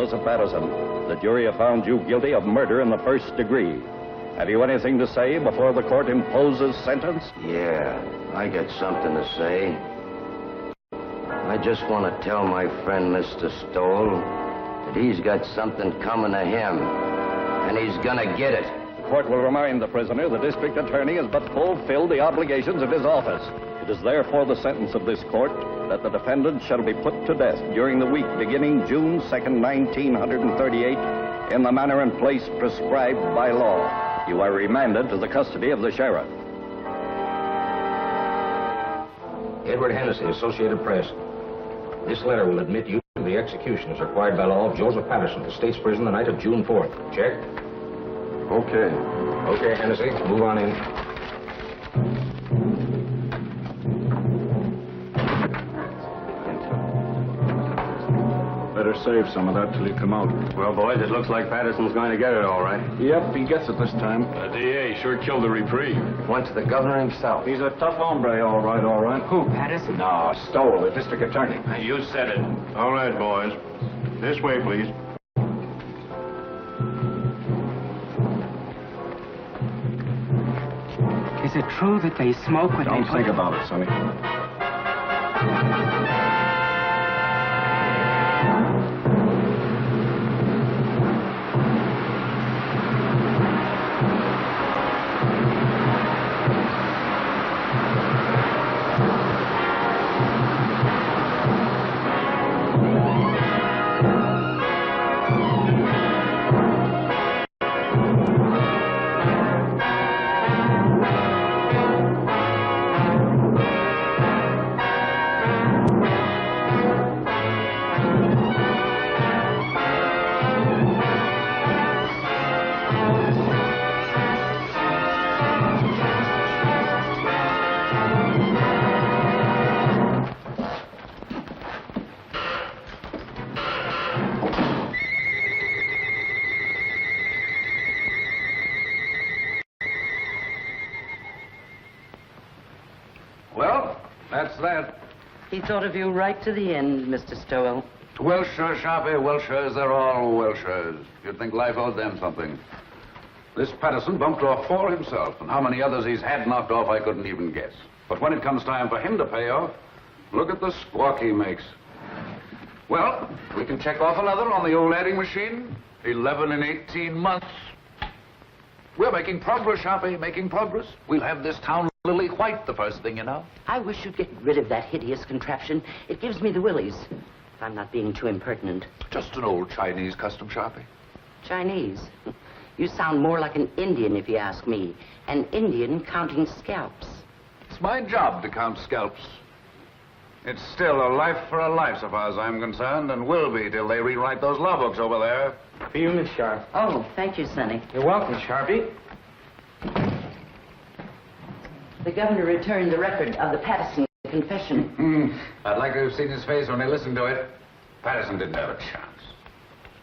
Joseph Patterson. The jury have found you guilty of murder in the first degree. Have you anything to say before the court imposes sentence? Yeah, I got something to say. I just want to tell my friend, Mr. Stowell, that he's got something coming to him, and he's gonna get it. The court will remind the prisoner the district attorney has but fulfilled the obligations of his office. It is therefore the sentence of this court that the defendant shall be put to death during the week beginning June 2nd, 1938, in the manner and place prescribed by law. You are remanded to the custody of the sheriff. Edward Hennessy, Associated Press. This letter will admit you to the execution as required by law of Joseph Patterson, the state's prison the night of June 4th. Check? Okay. Okay, Hennessy, move on in. Better save some of that till you come out. Well, boys, it looks like Patterson's going to get it all right. Yep, he gets it this time. The DA sure killed the reprieve. Went to the governor himself. He's a tough hombre, all right, all right. Who, Patterson? No, Stowell, the district attorney. You said it. All right, boys. This way, please. Is it true that they smoke when Don't they think about it, Sonny. That's that. He thought of you right to the end, Mr. Stowell. Welshers, Sharpie, Welshers, they're all Welshers. You'd think life owed them something. This Patterson bumped off 4 himself, and how many others he's had knocked off, I couldn't even guess. But when it comes time for him to pay off, look at the squawk he makes. Well, we can check off another on the old adding machine. 11 in 18 months. We're making progress, Sharpie, making progress. We'll have this town lily white the first thing you know. I wish you'd get rid of that hideous contraption. It gives me the willies. If I'm not being too impertinent. Just an old Chinese custom, Sharpie. Chinese? You sound more like an Indian, if you ask me. An Indian counting scalps. It's my job to count scalps. It's still a life for a life, so far as I'm concerned, and will be till they rewrite those law books over there. For you, Miss Sharp. Oh, thank you, Sonny. You're welcome, Sharpie. The governor returned the record of the Patterson confession. I'd like to have seen his face when he listened to it. Patterson didn't have a chance.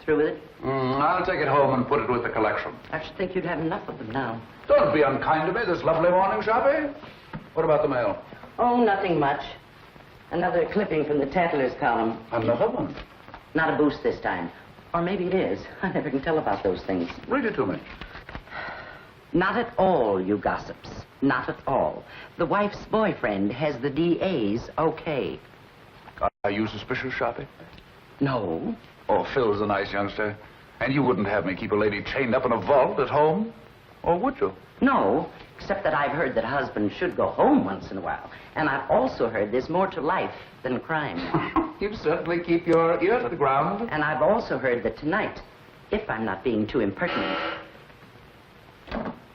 Through with it? I'll take it home and put it with the collection. I should think you'd have enough of them now. Don't be unkind to me this lovely morning, Sharpie. What about the mail? Oh, nothing much. Another clipping from the Tattlers column. Another one? Not a boost this time. Or maybe it is. I never can tell about those things. Read it to me. Not at all, you gossips. Not at all. The wife's boyfriend has the DA's okay. Are you suspicious, Sharpie? No. Oh, Phil's a nice youngster. And you wouldn't have me keep a lady chained up in a vault at home? Or would you? No, except that I've heard that husbands should go home once in a while. And I've also heard there's more to life than crime. You certainly keep your ear to the ground. And I've also heard that tonight, if I'm not being too impertinent...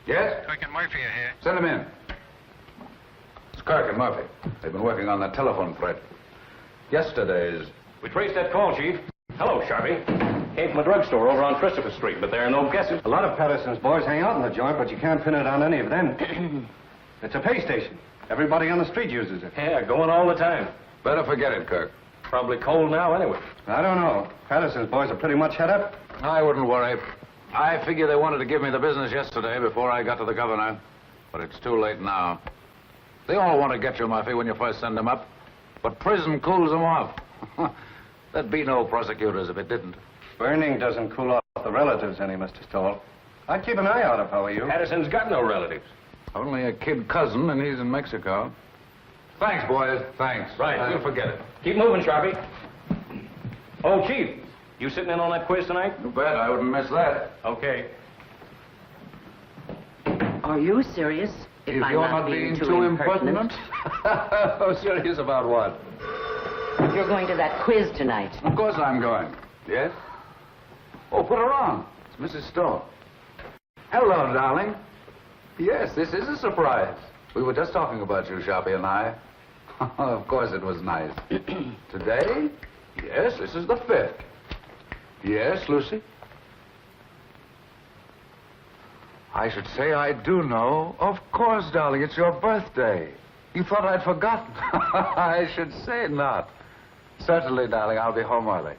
Yes? Kirk and Murphy are here. Send him in. It's Kirk and Murphy. They've been working on that telephone thread. Yesterday's... We traced that call, Chief. Hello, Sharpie. Came from a drugstore over on Christopher Street, but there are no guesses. A lot of Patterson's boys hang out in the joint, but you can't pin it on any of them. It's a pay station. Everybody on the street uses it. Yeah, going all the time. Better forget it, Kirk. Probably cold now anyway. I don't know. Patterson's boys are pretty much head up. I wouldn't worry. I figure they wanted to give me the business yesterday before I got to the governor. But it's too late now. They all want to get you, Murphy, when you first send them up. But prison cools them off. There'd be no prosecutors if it didn't. Burning doesn't cool off the relatives any, Mr. Stowell. I'd keep an eye out if I were you. Patterson's got no relatives. Only a kid cousin, and he's in Mexico. Thanks, boys. Thanks. Right. We'll forget it. Keep moving, Sharpie. Oh, Chief, you sitting in on that quiz tonight? You bet. I wouldn't miss that. Okay. Are you serious? If I'm you're not being too impertinent. Oh, serious about what? You're going to that quiz tonight. Of course I'm going. Yes? Oh, put her on. It's Mrs. Stowell. Hello, darling. Yes, this is a surprise. We were just talking about you, Sharpie and I. Of course it was nice. Today? Yes, this is the 5th. Yes, Lucy? I should say I do know. Of course, darling, it's your birthday. You thought I'd forgotten. I should say not. Certainly, darling, I'll be home early.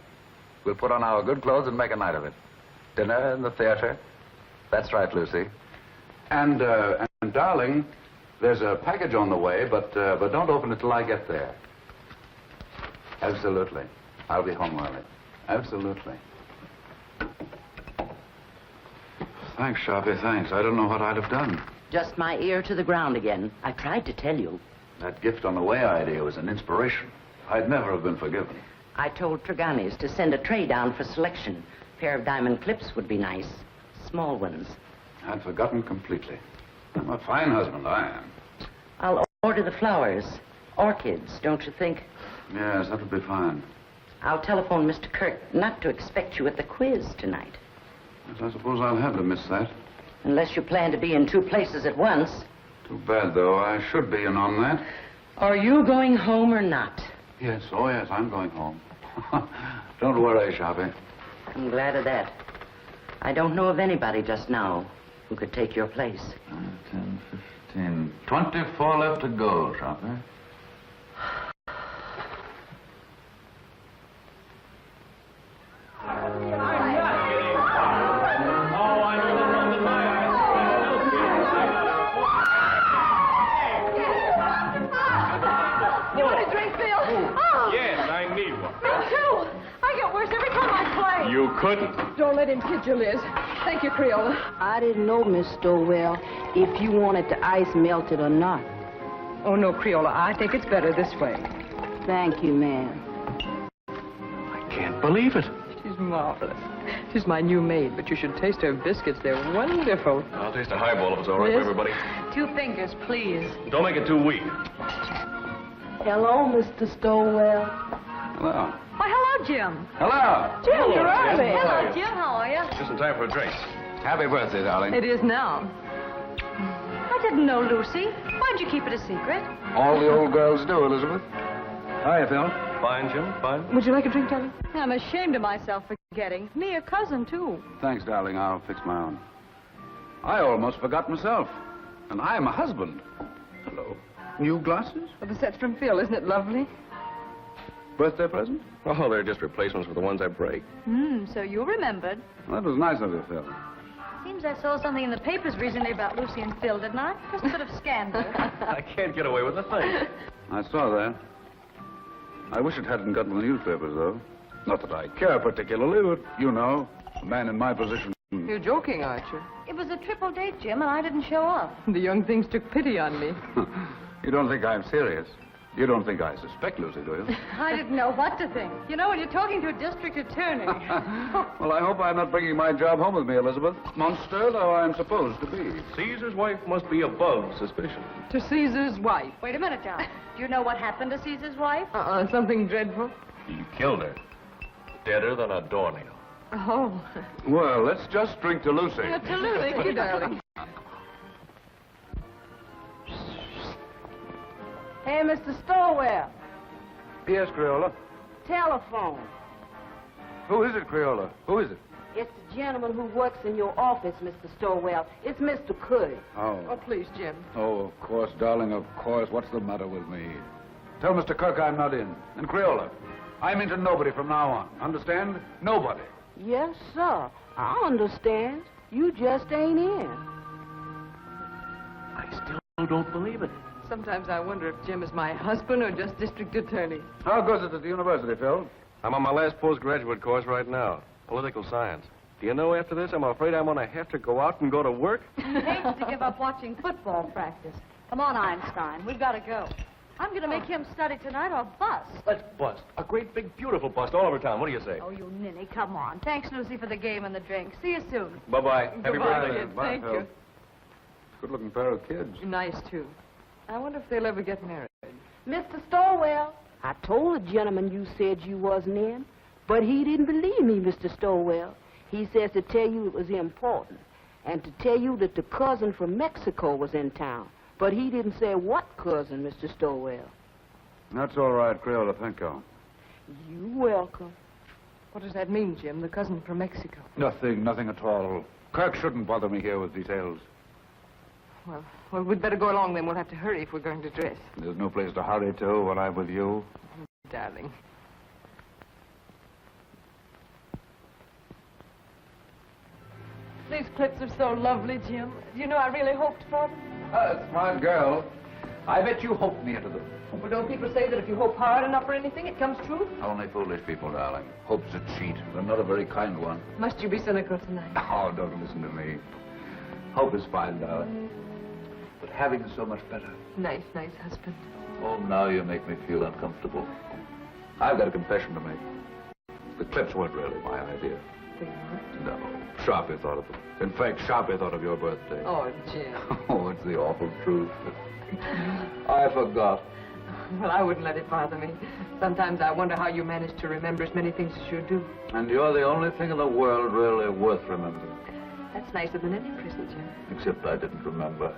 We'll put on our good clothes and make a night of it. Dinner in the theater. That's right, Lucy. And darling, there's a package on the way, but don't open it till I get there. Absolutely. I'll be home early. Absolutely. Thanks, Sharpie, thanks. I don't know what I'd have done. Just my ear to the ground again. I tried to tell you. That gift on the way idea was an inspiration. I'd never have been forgiven. I told Tregani's to send a tray down for selection. A pair of diamond clips would be nice. Small ones. I'd forgotten completely. I'm a fine husband, I am. I'll order the flowers. Orchids, don't you think? Yes, that would be fine. I'll telephone Mr. Kirk not to expect you at the quiz tonight. Yes, I suppose I'll have to miss that. Unless you plan to be in 2 places at once. Too bad, though. I should be in on that. Are you going home or not? Yes, oh yes, I'm going home. Don't worry, Sharpie. I'm glad of that. I don't know of anybody just now who could take your place. 10, 15, 24 left to go, Sharpie. You couldn't. Don't let him kid you, Liz. Thank you, Creola. I didn't know, Miss Stowell, if you wanted the ice melted or not. Oh, no, Creola. I think it's better this way. Thank you, ma'am. I can't believe it. She's marvelous. She's my new maid, but you should taste her biscuits. They're wonderful. I'll taste a highball if it's all right for everybody. 2 fingers, please. Don't make it too weak. Hello, Mr. Stowell. Hello. Why, hello, Jim. Hello. Jim, you're early. Hello, Jim. How are you? Just in time for a drink. Happy birthday, darling. It is now. I didn't know, Lucy. Why'd you keep it a secret? All the old girls do, Elizabeth. Hiya, Phil. Fine, Jim, fine. Would you like a drink, darling? I'm ashamed of myself for forgetting. Me, a cousin, too. Thanks, darling. I'll fix my own. I almost forgot myself. And I am a husband. Hello. New glasses? Well, the set's from Phil. Isn't it lovely? Birthday present? Oh, they're just replacements for the ones I break. So you remembered. Well, that was nice of you, Phil. Seems I saw something in the papers recently about Lucy and Phil, didn't I? Just a bit of scandal. I can't get away with a thing. I saw that. I wish it hadn't gotten the newspapers, though. Not that I care particularly, but you know, a man in my position. You're joking, aren't you? It was a triple date, Jim, and I didn't show up. The young things took pity on me. You don't think I'm serious? You don't think I suspect Lucy, do you? I didn't know what to think. You know, when you're talking to a district attorney. Well, I hope I'm not bringing my job home with me, Elizabeth. Monster though I'm supposed to be. Caesar's wife must be above suspicion. To Caesar's wife. Wait a minute, John. Do you know what happened to Caesar's wife? Something dreadful. He killed her. Deader than a doornail. Oh. Well, let's just drink to Lucy. To Lucy. Thank you, darling. Hey, Mr. Stowell. Yes, Creola. Telephone. Who is it, Creola? Who is it? It's the gentleman who works in your office, Mr. Stowell. It's Mr. Curry. Oh, please, Jim. Oh, of course, darling, of course. What's the matter with me? Tell Mr. Kirk I'm not in. And Creola, I'm into nobody from now on. Understand? Nobody. Yes, sir. I understand. You just ain't in. I still don't believe it. Sometimes I wonder if Jim is my husband or just district attorney. How goes it at the university, Phil? I'm on my last postgraduate course right now. Political science. Do you know, after this, I'm afraid I'm going to have to go out and go to work? He hates to give up watching football practice. Come on, Einstein. We've got to go. I'm going to make him study tonight or bust. Let's bust. A great, big, beautiful bust all over town. What do you say? Oh, you ninny, come on. Thanks, Lucy, for the game and the drink. See you soon. Bye-bye. Happy Goodbye, birthday. kid. Thank you. Good-looking pair of kids. Nice, too. I wonder if they'll ever get married. Mr. Stowell, I told the gentleman you said you wasn't in, but he didn't believe me, Mr. Stowell. He says to tell you it was important, and to tell you that the cousin from Mexico was in town. But he didn't say what cousin, Mr. Stowell. That's all right, Crayola. Thank you. You welcome. What does that mean, Jim? The cousin from Mexico? Nothing at all. Kirk shouldn't bother me here with details. Well, we'd better go along then. We'll have to hurry if we're going to dress. There's no place to hurry to when I'm with you. Darling. These clips are so lovely, Jim. You know, I really hoped for them. That's my girl. I bet you hoped me into them. Well, don't people say that if you hope hard enough for anything, it comes true? Only foolish people, darling. Hope's a cheat, but not a very kind one. Must you be cynical tonight? Oh, don't listen to me. Hope is fine, darling. But having is so much better. Nice husband. Oh, now you make me feel uncomfortable. I've got a confession to make. The clips weren't really my idea. They weren't? No. Sharpie thought of them. In fact, Sharpie thought of your birthday. Oh, Jim. Oh, it's the awful truth. I forgot. Well, I wouldn't let it bother me. Sometimes I wonder how you manage to remember as many things as you do. And you're the only thing in the world really worth remembering. That's nicer than any present, Jim. Except I didn't remember.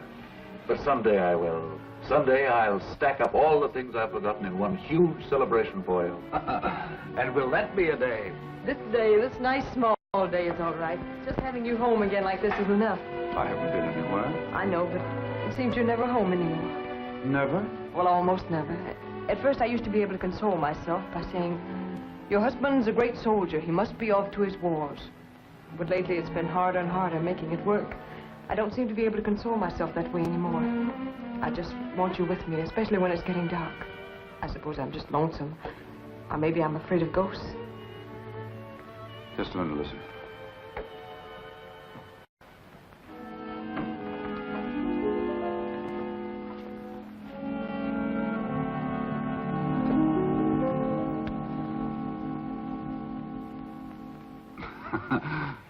But someday I will. Someday I'll stack up all the things I've forgotten in one huge celebration for you. And will that be a day? This day, this nice small day is all right. Just having you home again like this is enough. I haven't been anywhere. I know, but it seems you're never home anymore. Never? Well, almost never. At first, I used to be able to console myself by saying, your husband's a great soldier. He must be off to his wars. But lately, it's been harder and harder making it work. I don't seem to be able to console myself that way anymore. I just want you with me, especially when it's getting dark. I suppose I'm just lonesome. Or maybe I'm afraid of ghosts. Just a minute, listen.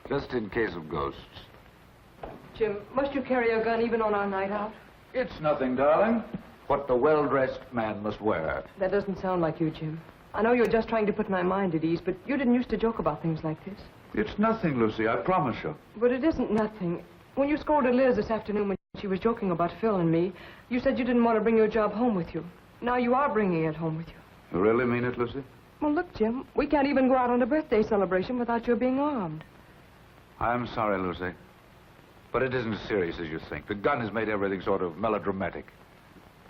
Just in case of ghosts. Jim, must you carry a gun even on our night out? It's nothing, darling. What the well-dressed man must wear. That doesn't sound like you, Jim. I know you're just trying to put my mind at ease, but you didn't used to joke about things like this. It's nothing, Lucy, I promise you. But it isn't nothing. When you scolded Liz this afternoon when she was joking about Phil and me, you said you didn't want to bring your job home with you. Now you are bringing it home with you. You really mean it, Lucy? Well, look, Jim, we can't even go out on a birthday celebration without your being armed. I'm sorry, Lucy. But it isn't as serious as you think. The gun has made everything sort of melodramatic.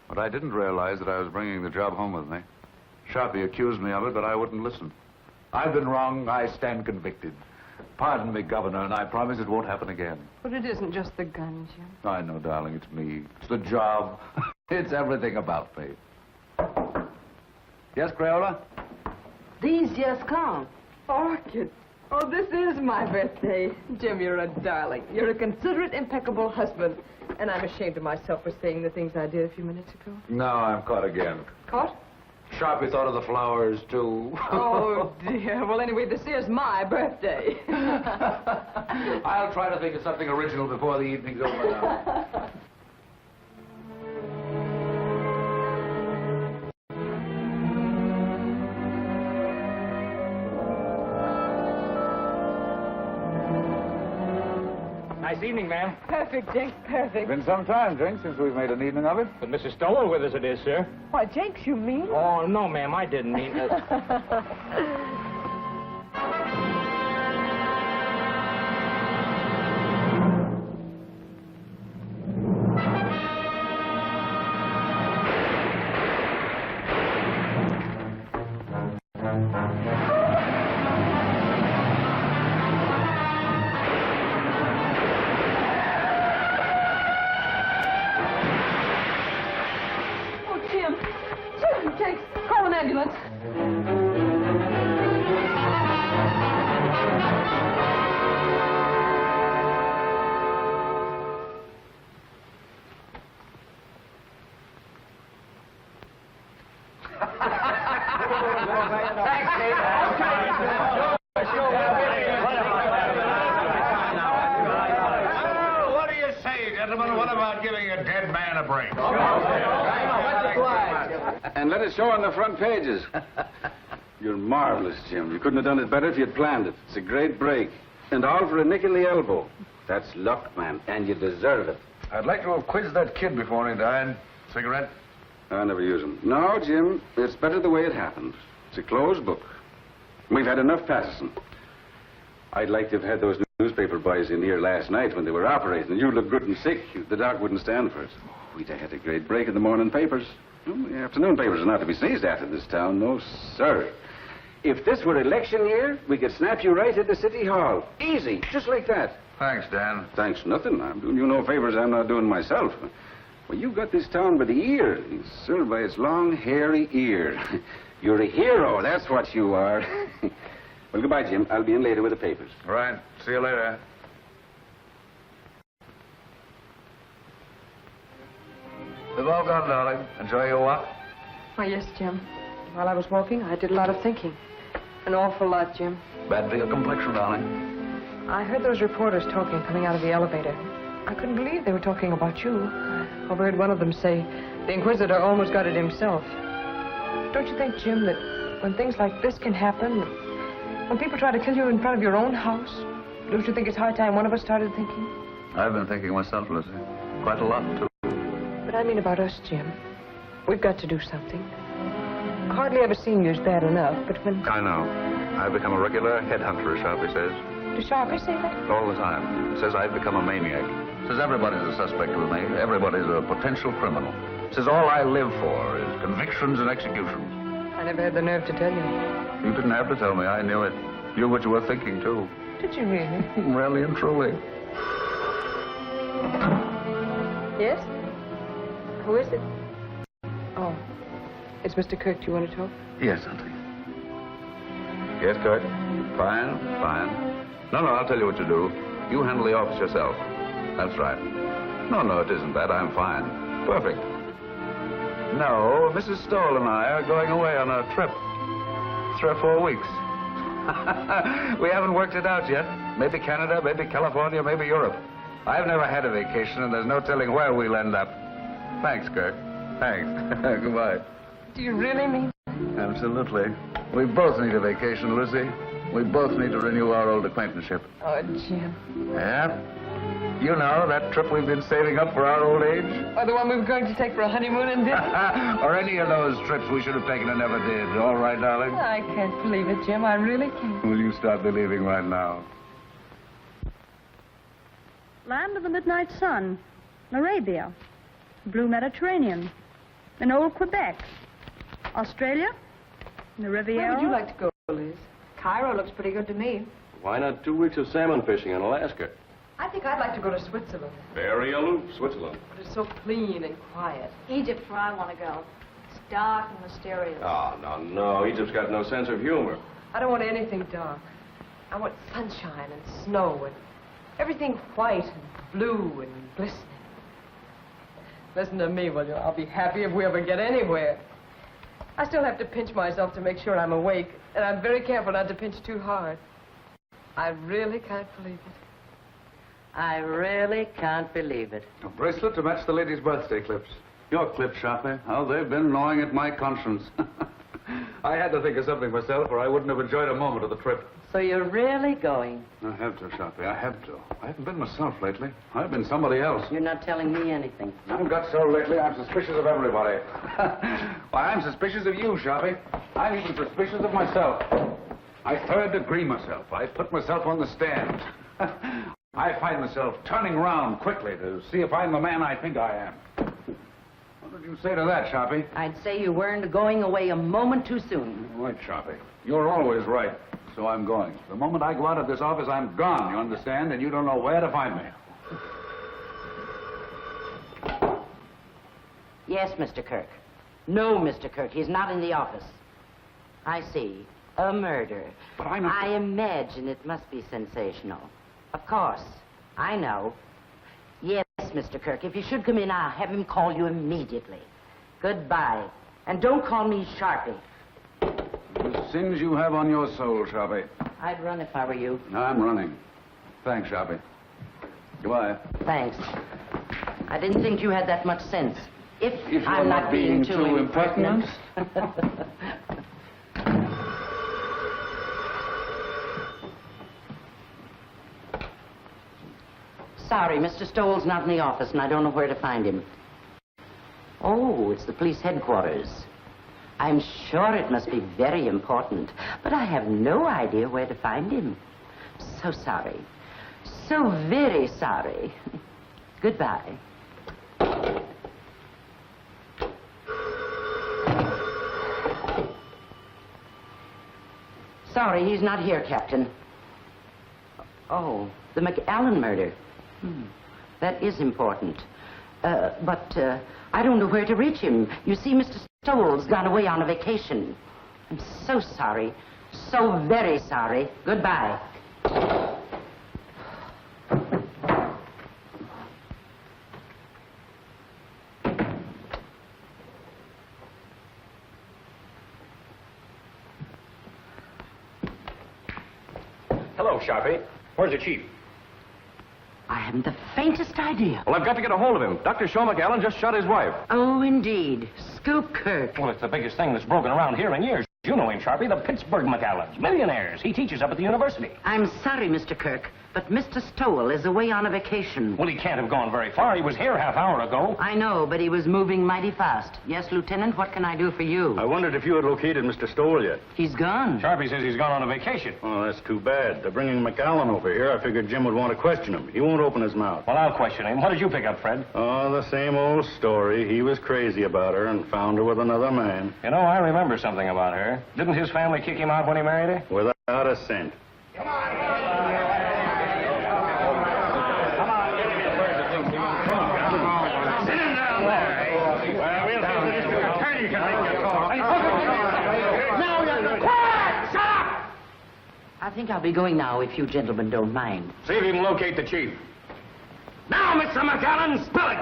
But I didn't realize that I was bringing the job home with me. Sharpie accused me of it, but I wouldn't listen. I've been wrong. I stand convicted. Pardon me, Governor, and I promise it won't happen again. But it isn't just the gun, Jim. I know, darling, it's me. It's the job. It's everything about me. Yes, Crayola? These just come. Orchid. Oh, this is my birthday. Jim, you're a darling. You're a considerate, impeccable husband. And I'm ashamed of myself for saying the things I did a few minutes ago. Now I'm caught again. Caught? Sharpie thought of the flowers, too. Oh, dear. Well, anyway, this is my birthday. I'll try to think of something original before the evening's over now. Nice evening, ma'am. Perfect, Jenks, perfect. Been some time, Drink, since we've made an evening of it. But Mrs. Stowell with us it is, sir. Why, Jenks, you mean? Oh, no, ma'am, I didn't mean it. Jenks, call an ambulance. Well, what do you say, gentlemen? What about giving a dead man a break? And let it show on the front pages. You're marvelous, Jim. You couldn't have done it better if you'd planned it. It's a great break. And all for a nick in the elbow. That's luck, man, and you deserve it. I'd like to have quizzed that kid before he died. Cigarette? I never use them. No, Jim, it's better the way it happened. It's a closed book. We've had enough Patterson. I'd like to have had those newspaper boys in here last night when they were operating. You look good and sick. The doc wouldn't stand for it. We'd have had a great break in the morning papers. The afternoon papers are not to be sneezed at in this town. No, sir. If this were election year, we could snap you right at the city hall. Easy, just like that. Thanks, Dan. Thanks nothing. I'm doing you no favors I'm not doing myself. Well, you've got this town by the ear. It's served by its long, hairy ear. You're a hero, that's what you are. Well, goodbye, Jim. I'll be in later with the papers. All right. See you later. We've all gone, darling. Enjoy your walk? Oh, yes, Jim. While I was walking, I did a lot of thinking. An awful lot, Jim. Bad for your complexion, darling. I heard those reporters talking coming out of the elevator. I couldn't believe they were talking about you. I overheard one of them say, the Inquisitor almost got it himself. Don't you think, Jim, that when things like this can happen, when people try to kill you in front of your own house, don't you think it's high time one of us started thinking? I've been thinking myself, Lizzie. Quite a lot, too. But I mean about us, Jim. We've got to do something. Hardly ever seeing you is bad enough, but when... I know. I've become a regular headhunter, Sharpie says. Does Sharpie say that? All the time. Says I've become a maniac. Says everybody's a suspect with me. Everybody's a potential criminal. Says all I live for is convictions and executions. I never had the nerve to tell you. You didn't have to tell me. I knew it. Knew what you were thinking, too. Did you really? Really and truly. Yes? Who is it? Oh, it's Mr. Kirk. Do you want to talk? Yes, Auntie. Yes, Kirk? Fine, fine. No, I'll tell you what you do. You handle the office yourself. That's right. No, it isn't that. I'm fine. Perfect. No, Mrs. Stowell and I are going away on a trip. 3 or 4 weeks. We haven't worked it out yet. Maybe Canada, maybe California, maybe Europe. I've never had a vacation, and there's no telling where we'll end up. Thanks, Kirk. Thanks. Goodbye. Do you really mean that? Absolutely. We both need a vacation, Lucy. We both need to renew our old acquaintanceship. Oh, Jim. Yeah? You know, that trip we've been saving up for our old age? Or the one we were going to take for a honeymoon and didn't? Or any of those trips we should have taken and never did. All right, darling? I can't believe it, Jim. I really can't. Will you start believing right now? Land of the midnight sun, Arabia, blue Mediterranean, in old Quebec, Australia, the Riviera. Where would you like to go, Liz? Cairo looks pretty good to me. Why not 2 weeks of salmon fishing in Alaska? I think I'd like to go to Switzerland. Very aloof, Switzerland. But it's so clean and quiet. Egypt, where I want to go. It's dark and mysterious. Oh, no. Egypt's got no sense of humor. I don't want anything dark. I want sunshine and snow and everything white and blue and glistening. Listen to me, will you? I'll be happy if we ever get anywhere. I still have to pinch myself to make sure I'm awake, and I'm very careful not to pinch too hard. I really can't believe it. I really can't believe it. A bracelet to match the lady's birthday clips. Your clips, Sharpie. How they've been gnawing at my conscience. I had to think of something myself, or I wouldn't have enjoyed a moment of the trip. So you're really going? I have to, Sharpie. I have to. I haven't been myself lately. I've been somebody else. You're not telling me anything. I've got so lately, I'm suspicious of everybody. Why, I'm suspicious of you, Sharpie. I'm even suspicious of myself. I third degree myself. I put myself on the stand. I find myself turning around quickly to see if I'm the man I think I am. What would you say to that, Sharpie? I'd say you weren't going away a moment too soon. Right, Sharpie. You're always right. So I'm going. The moment I go out of this office, I'm gone, you understand? And you don't know where to find me. Yes, Mr. Kirk. No, Mr. Kirk, he's not in the office. I see. A murder. But I'm not... I imagine it must be sensational. Of course. I know. Yes, Mr. Kirk, if you should come in, I'll have him call you immediately. Goodbye. And don't call me Sharpie. sins you have on your soul, Sharpie. I'd run if I were you. I'm running. Thanks, Sharpie. Goodbye. Thanks. I didn't think you had that much sense. If you're I'm not being too impertinent. Sorry, Mr. Stowell's not in the office, and I don't know where to find him. Oh, it's the police headquarters. I'm sure it must be very important, but I have no idea where to find him. So sorry. So very sorry. Goodbye. Sorry, he's not here, Captain. Oh, the McAllen murder. That is important. But I don't know where to reach him. You see, Mr. Stowell's gone away on a vacation. I'm so sorry. So very sorry. Goodbye. Hello, Sharpie. Where's the chief? I haven't the faintest idea. Well, I've got to get a hold of him. Dr. Shaw McAllen just shot his wife. Oh, indeed. Scoop Kirk. Well, it's the biggest thing that's broken around here in years. You know him, Sharpie, the Pittsburgh McAllens. Millionaires. He teaches up at the university. I'm sorry, Mr. Kirk, but Mr. Stowell is away on a vacation. Well, he can't have gone very far. He was here half hour ago. I know, but he was moving mighty fast. Yes, Lieutenant, what can I do for you? I wondered if you had located Mr. Stowell yet. He's gone. Sharpie says he's gone on a vacation. Oh, that's too bad. They're bringing McAllen over here. I figured Jim would want to question him. He won't open his mouth. Well, I'll question him. What did you pick up, Fred? Oh, the same old story. He was crazy about her and found her with another man. You know, I remember something about her. Didn't his family kick him out when he married her? Without a cent. Come on. Sit him down there. Well, we'll see if the district attorney can make your call. Now you're quiet! Shut up! I think I'll be going now, if you gentlemen don't mind. See if you can locate the chief. Now, Mr. McAllen, spill it!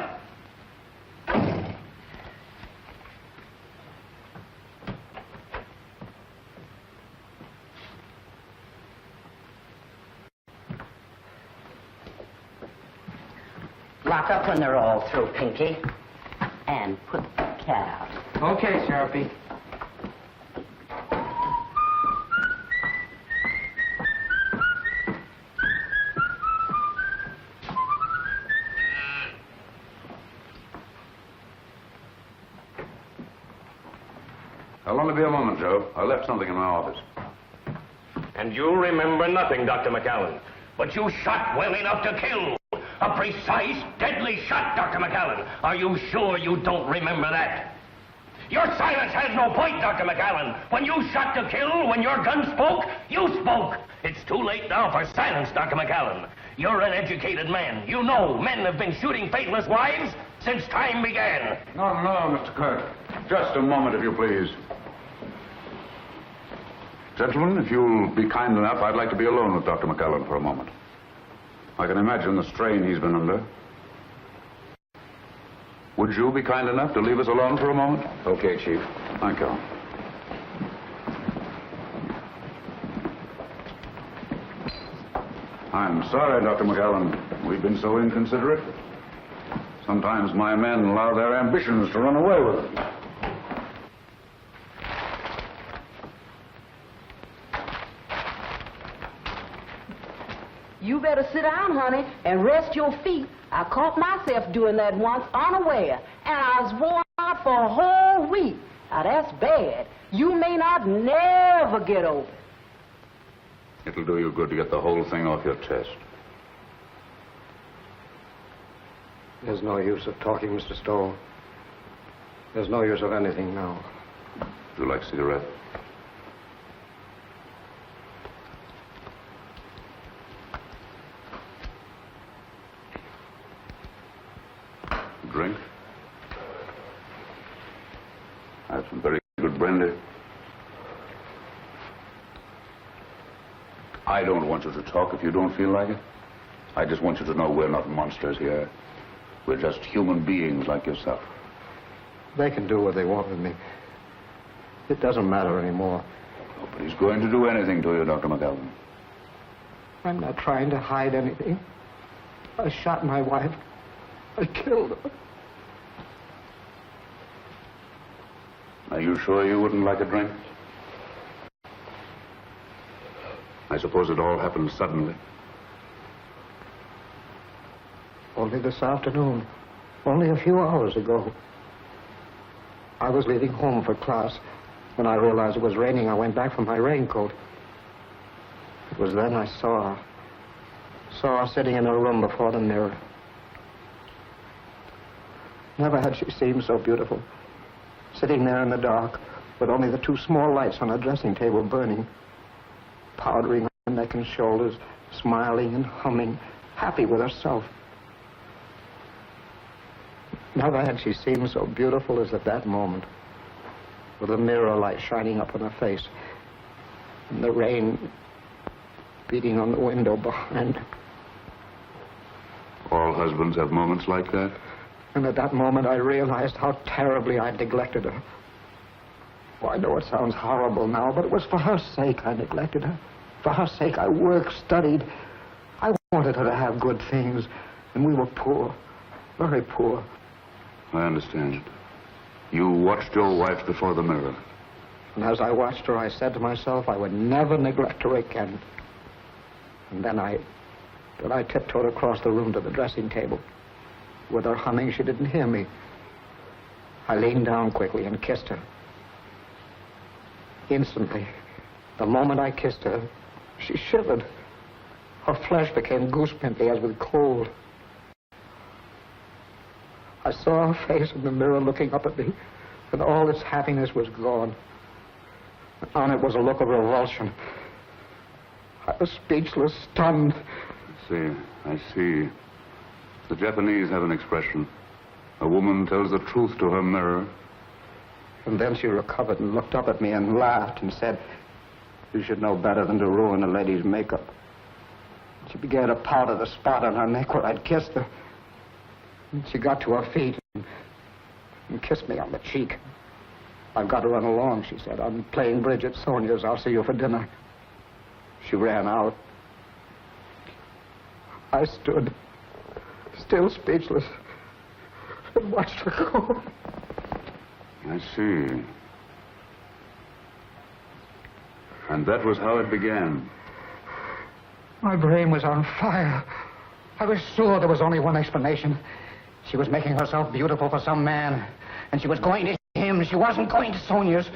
Lock up when they're all through, Pinky. And put the cat out. Okay, Sharpie. I'll only be a moment, Joe. I left something in my office. And you remember nothing, Dr. McAllen. But you shot well enough to kill. A precise, deadly shot, Dr. McAllen. Are you sure you don't remember that? Your silence has no point, Dr. McAllen. When you shot to kill, when your gun spoke, you spoke. It's too late now for silence, Dr. McAllen. You're an educated man. You know men have been shooting faithless wives since time began. No, Mr. Kirk. Just a moment, if you please. Gentlemen, if you'll be kind enough, I'd like to be alone with Dr. McAllen for a moment. I can imagine the strain he's been under. Would you be kind enough to leave us alone for a moment? Okay, Chief. Thank you. I'm sorry, Dr. McAllen. We've been so inconsiderate. Sometimes my men allow their ambitions to run away with them. You better sit down, honey, and rest your feet. I caught myself doing that once unaware, and I was worn out for a whole week. Now, that's bad. You may not never get over it. It'll do you good to get the whole thing off your chest. There's no use of talking, Mr. Stowell. There's no use of anything now. Would you like a cigarette? Drink? I have some very good brandy. I don't want you to talk if you don't feel like it. I just want you to know we're not monsters here. We're just human beings like yourself. They can do what they want with me. It doesn't matter anymore. But he's going to do anything to you, Dr. McAllen. I'm not trying to hide anything. I shot my wife. I killed her. Are you sure you wouldn't like a drink? I suppose it all happened suddenly. Only this afternoon. Only a few hours ago. I was leaving home for class. When I realized it was raining, I went back for my raincoat. It was then I saw her sitting in her room before the mirror. Never had she seemed so beautiful. Sitting there in the dark, with only the two small lights on her dressing table burning, powdering her neck and shoulders, smiling and humming, happy with herself. Never had she seemed so beautiful as at that moment, with the mirror light shining up on her face, and the rain beating on the window behind her. All husbands have moments like that. And at that moment, I realized how terribly I'd neglected her. Oh, I know it sounds horrible now, but it was for her sake I neglected her. For her sake, I worked, studied. I wanted her to have good things, and we were poor, very poor. I understand. You watched your wife before the mirror. And as I watched her, I said to myself I would never neglect her again. And then I tiptoed across the room to the dressing table. With her humming, she didn't hear me. I leaned down quickly and kissed her. Instantly, the moment I kissed her, she shivered. Her flesh became goosepimply as with cold. I saw her face in the mirror looking up at me, and all its happiness was gone. On it was a look of revulsion. I was speechless, stunned. I see. The Japanese have an expression. A woman tells the truth to her mirror. And then she recovered and looked up at me and laughed and said, "You should know better than to ruin a lady's makeup." She began to powder the spot on her neck where I'd kissed her. And she got to her feet and kissed me on the cheek. "I've got to run along," she said. "I'm playing bridge at Sonia's. I'll see you for dinner." She ran out. I stood, still speechless, and watched her go. I see. And that was how it began. My brain was on fire. I was sure there was only one explanation. She was making herself beautiful for some man, and she was going to him. She wasn't going to Sonia's.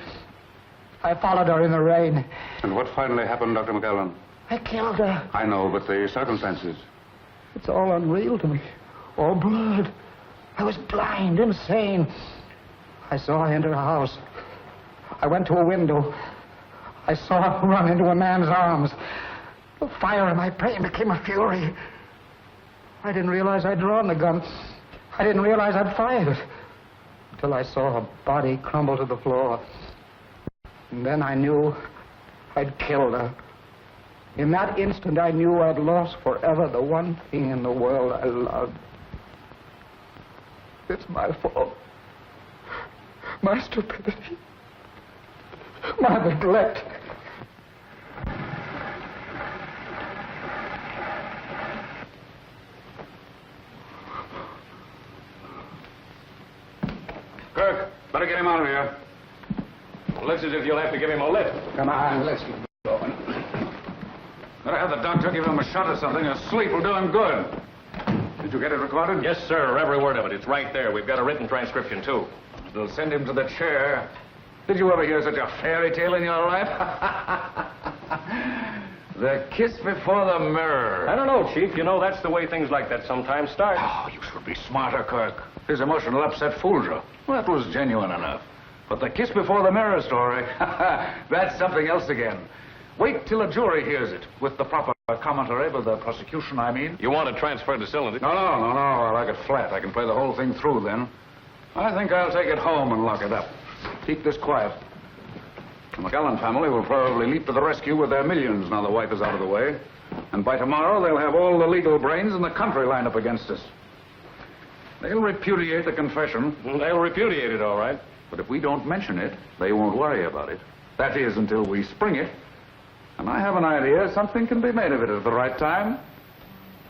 I followed her in the rain. And what finally happened, Dr. McAllen? I killed her. I know, but the circumstances. It's all unreal to me. All blurred. I was blind, insane. I saw her enter her house. I went to a window. I saw her run into a man's arms. The fire in my brain became a fury. I didn't realize I'd drawn the gun. I didn't realize I'd fired it. Until I saw her body crumble to the floor. And then I knew I'd killed her. In that instant, I knew I'd lost forever the one thing in the world I loved. It's my fault. My stupidity. My neglect. Kirk, better get him out of here. Looks as if you'll have to give him a lift. Come on, let's get going. Better have the doctor give him a shot or something. A sleep will do him good. Did you get it recorded? Yes, sir. Every word of it. It's right there. We've got a written transcription, too. They'll send him to the chair. Did you ever hear such a fairy tale in your life? The kiss before the mirror. I don't know, Chief. You know, that's the way things like that sometimes start. Oh, you should be smarter, Kirk. His emotional upset fooled you. Well, that was genuine enough. But the kiss before the mirror story, that's something else again. Wait till a jury hears it, with the proper commentary by the prosecution, I mean. You want to transfer the cylinder? No. I like it flat. I can play the whole thing through then. I think I'll take it home and lock it up. Keep this quiet. The McAllen family will probably leap to the rescue with their millions now the wife is out of the way. And by tomorrow, they'll have all the legal brains in the country lined up against us. They'll repudiate the confession. They'll repudiate it, all right. But if we don't mention it, they won't worry about it. That is, until we spring it. And I have an idea something can be made of it at the right time.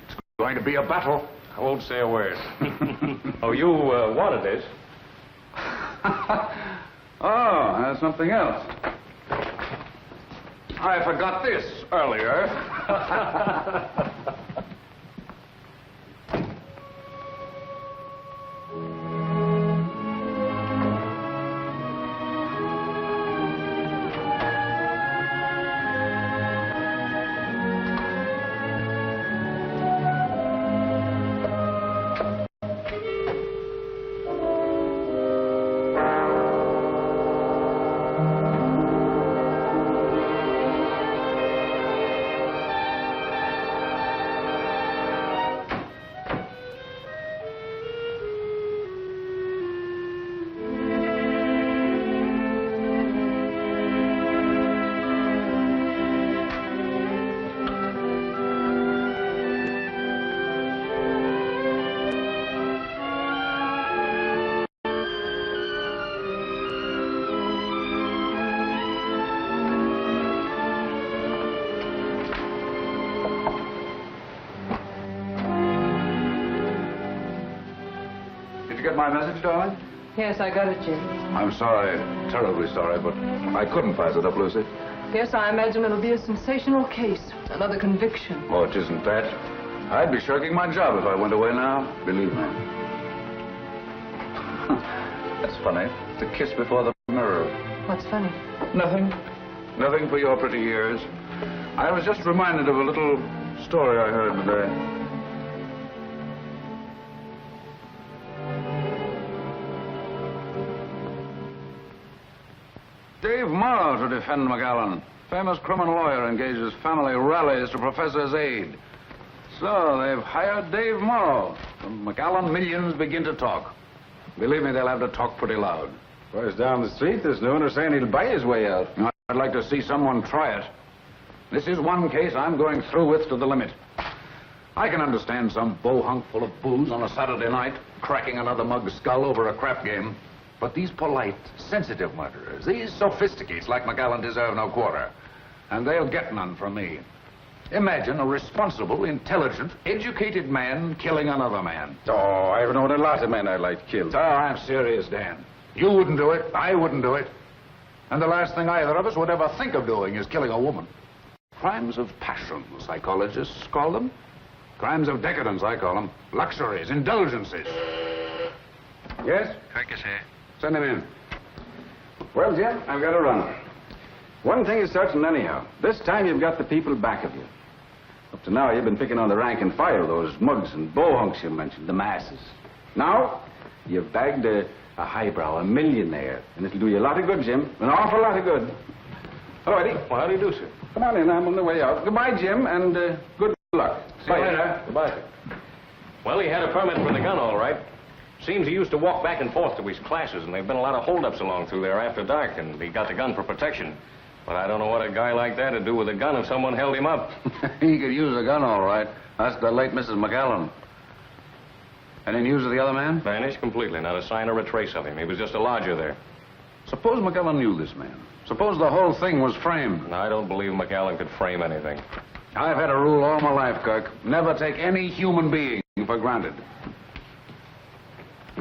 It's going to be a battle. I won't say a word. Oh, you wanted this? Oh, that's something else. I forgot this earlier. My message, darling? Yes, I got it, Jim. I'm sorry, terribly sorry, but I couldn't pass it up, Lucy. Yes, I imagine it'll be a sensational case. Another conviction. Oh, it isn't that. I'd be shirking my job if I went away now, believe me. That's funny. The kiss before the mirror. What's funny? Nothing. Nothing for your pretty ears. I was just reminded of a little story I heard today. Dave Morrow to defend McAllen. Famous criminal lawyer engages family rallies to professor's aid. So they've hired Dave Morrow. The McAllen millions begin to talk. Believe me, they'll have to talk pretty loud. Boys down the street this noon are saying he'll buy his way out. I'd like to see someone try it. This is one case I'm going through with to the limit. I can understand some bohunk full of booze on a Saturday night cracking another mug's skull over a crap game. But these polite, sensitive murderers, these sophisticates like McAllen deserve no quarter. And they'll get none from me. Imagine a responsible, intelligent, educated man killing another man. Oh, I've known a lot of men I'd like killed. Oh, I'm serious, Dan. You wouldn't do it. I wouldn't do it. And the last thing either of us would ever think of doing is killing a woman. Crimes of passion, psychologists call them. Crimes of decadence, I call them. Luxuries, indulgences. Yes? Kirkus here. Send him in. Well, Jim, I've got to run. One thing is certain anyhow. This time you've got the people back of you. Up to now, you've been picking on the rank and file, those mugs and bohunks you mentioned, the masses. Now, you've bagged a highbrow, a millionaire, and it'll do you a lot of good, Jim. An awful lot of good. Hello, Eddie. Well, how do you do, sir? Come on in, I'm on the way out. Goodbye, Jim, and good luck. See you later. Goodbye, sir. Well, he had a permit for the gun, all right. Seems he used to walk back and forth to his classes, and there've been a lot of holdups along through there after dark, and he got the gun for protection. But I don't know what a guy like that would do with a gun if someone held him up. He could use a gun, all right. That's the late Mrs. McAllen. Any news of the other man? Vanished completely. Not a sign or a trace of him. He was just a lodger there. Suppose McAllen knew this man. Suppose the whole thing was framed. No, I don't believe McAllen could frame anything. I've had a rule all my life, Kirk. Never take any human being for granted.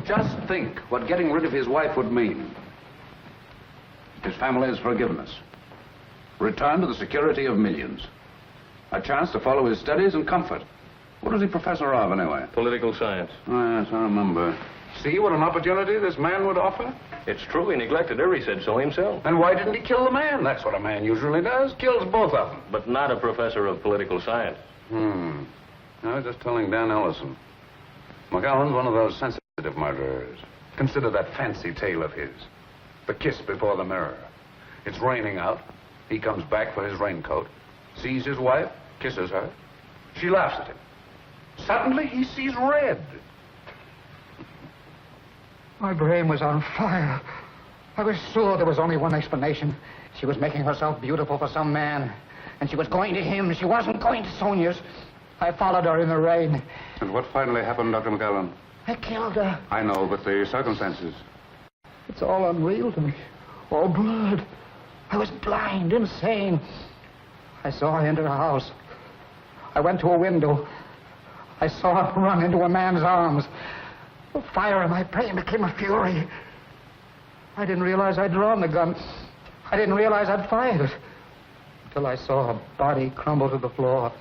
Just think what getting rid of his wife would mean. His family's forgiveness. Return to the security of millions. A chance to follow his studies and comfort. What was he professor of, anyway? Political science. Oh, yes, I remember. See what an opportunity this man would offer? It's true. He neglected her. He said so himself. And why didn't he kill the man? That's what a man usually does. Kills both of them. But not a professor of political science. I was just telling Dan Ellison. McAllen's one of those sensitive murderers. Consider that fancy tale of his. The kiss before the mirror. It's raining out. He comes back for his raincoat, sees his wife, kisses her. She laughs at him. Suddenly, he sees red. My brain was on fire. I was sure there was only one explanation. She was making herself beautiful for some man, and she was going to him. She wasn't going to Sonia's. I followed her in the rain. And what finally happened, Dr. McAllen? I killed her. I know, but the circumstances. It's all unreal to me. All blood. I was blind, insane. I saw her enter the house. I went to a window. I saw her run into a man's arms. The fire in my brain became a fury. I didn't realize I'd drawn the gun. I didn't realize I'd fired it. Until I saw her body crumble to the floor.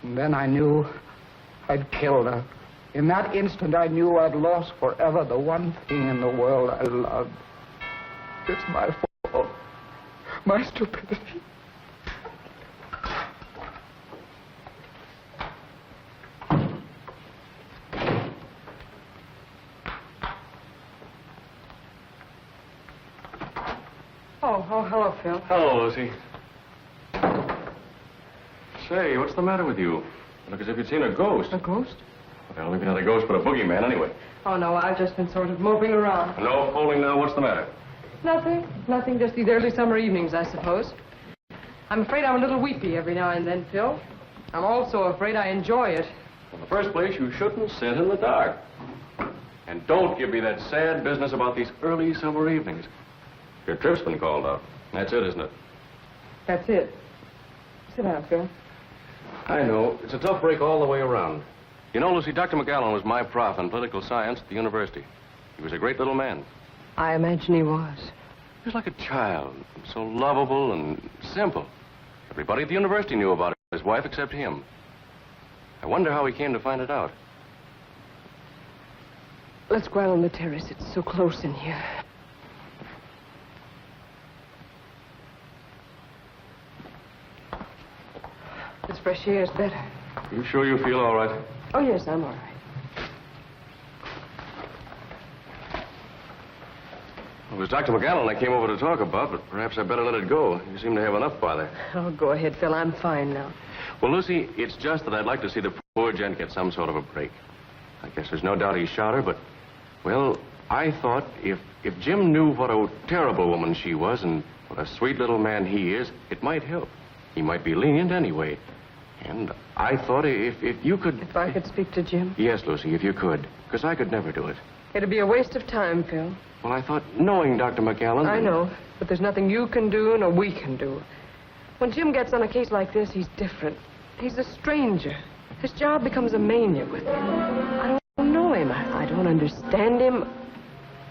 And then I knew I'd killed her. In that instant, I knew I'd lost forever the one thing in the world I loved. It's my fault. My stupidity. Oh, hello, Phil. Hello, Lucy. Say, what's the matter with you? Look as if you'd seen a ghost. A ghost? Well, maybe not a ghost, but a boogeyman anyway. Oh, no, I've just been sort of moping around. No fooling now. What's the matter? Nothing. Nothing, just these early summer evenings, I suppose. I'm afraid I'm a little weepy every now and then, Phil. I'm also afraid I enjoy it. In the first place, you shouldn't sit in the dark. And don't give me that sad business about these early summer evenings. Your trip's been called out. That's it, isn't it? That's it. Sit down, Phil. I know. It's a tough break all the way around. You know, Lucy, Dr. McGowan was my prof in political science at the university. He was a great little man. I imagine he was. He was like a child, so lovable and simple. Everybody at the university knew about his wife except him. I wonder how he came to find it out. Let's go out on the terrace. It's so close in here. This fresh air is better. You sure you feel all right? Oh, yes, I'm all right. It was Dr. McGowan I came over to talk about, but perhaps I better let it go. You seem to have enough bother. Oh, go ahead, Phil. I'm fine now. Well, Lucy, it's just that I'd like to see the poor gent get some sort of a break. I guess there's no doubt he shot her, but, well, I thought if Jim knew what a terrible woman she was and what a sweet little man he is, it might help. He might be lenient anyway. And I thought if you could... If I could speak to Jim? Yes, Lucy, if you could. Because I could never do it. It'd be a waste of time, Phil. Well, I thought, knowing Dr. McGowan... I know, but there's nothing you can do nor we can do. When Jim gets on a case like this, he's different. He's a stranger. His job becomes a mania with him. I don't know him. I don't understand him.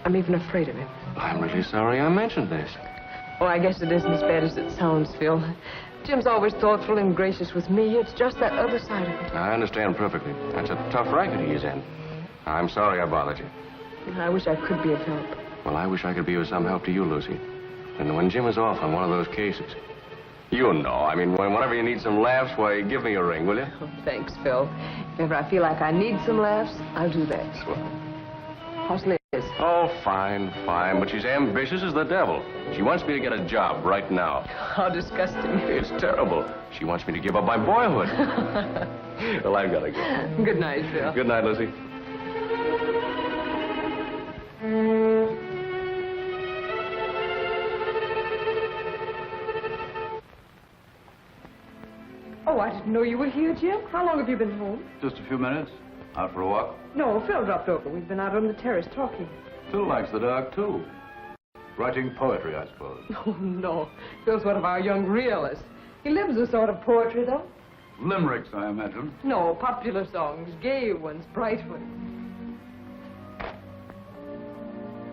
I'm even afraid of him. I'm really sorry I mentioned this. Oh, I guess it isn't as bad as it sounds, Phil. Jim's always thoughtful and gracious with me. It's just that other side of it. I understand perfectly. That's a tough racket he's in. I'm sorry I bothered you. I wish I could be of help. Well, I wish I could be of some help to you, Lucy. And when Jim is off on one of those cases, you know, I mean, whenever you need some laughs, why, give me a ring, will you? Oh, thanks, Phil. If ever I feel like I need some laughs, I'll do that. Swell. How's Liz? Oh, fine, fine. But she's ambitious as the devil. She wants me to get a job right now. How disgusting. It's terrible. She wants me to give up my boyhood. Well, I've got to go. Good night, Phil. Good night, Lucy. Oh, I didn't know you were here, Jim. How long have you been home? Just a few minutes. Out for a walk? No, Phil dropped over. We've been out on the terrace talking. Phil likes the dark, too. Writing poetry, I suppose. Oh, no. Phil's one of our young realists. He lives a sort of poetry, though. Limericks, I imagine. No, popular songs. Gay ones, bright ones.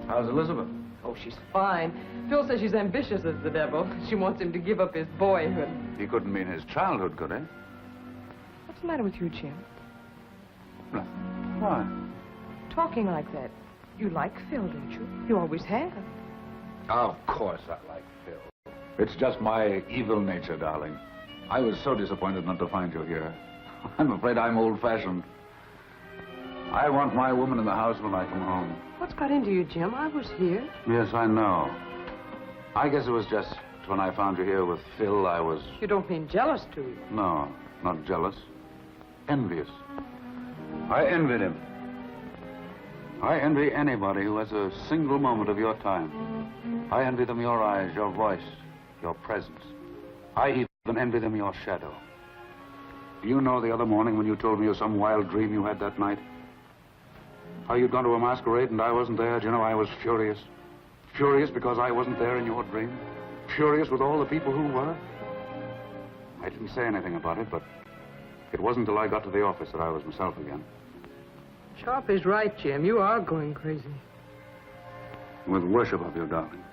How's Elizabeth? Oh, she's fine. Phil says she's ambitious as the devil. She wants him to give up his boyhood. He couldn't mean his childhood, could he? What's the matter with you, Jim? Nothing. Why? Talking like that. You like Phil, don't you? You always have. Of course I like Phil. It's just my evil nature, darling. I was so disappointed not to find you here. I'm afraid I'm old-fashioned. I want my woman in the house when I come home. What's got into you, Jim? I was here. Yes, I know. I guess it was just when I found you here with Phil, I was... You don't mean jealous, do you? No, not jealous. Envious. I envied him. I envy anybody who has a single moment of your time. I envy them your eyes, your voice, your presence. I even envy them your shadow. Do you know the other morning when you told me of some wild dream you had that night? How you'd gone to a masquerade and I wasn't there? Do you know, I was furious. Furious because I wasn't there in your dream. furious with all the people who were. I didn't say anything about it, but it wasn't until I got to the office that I was myself again. Sharp is right, Jim. You are going crazy. With worship of you, darling.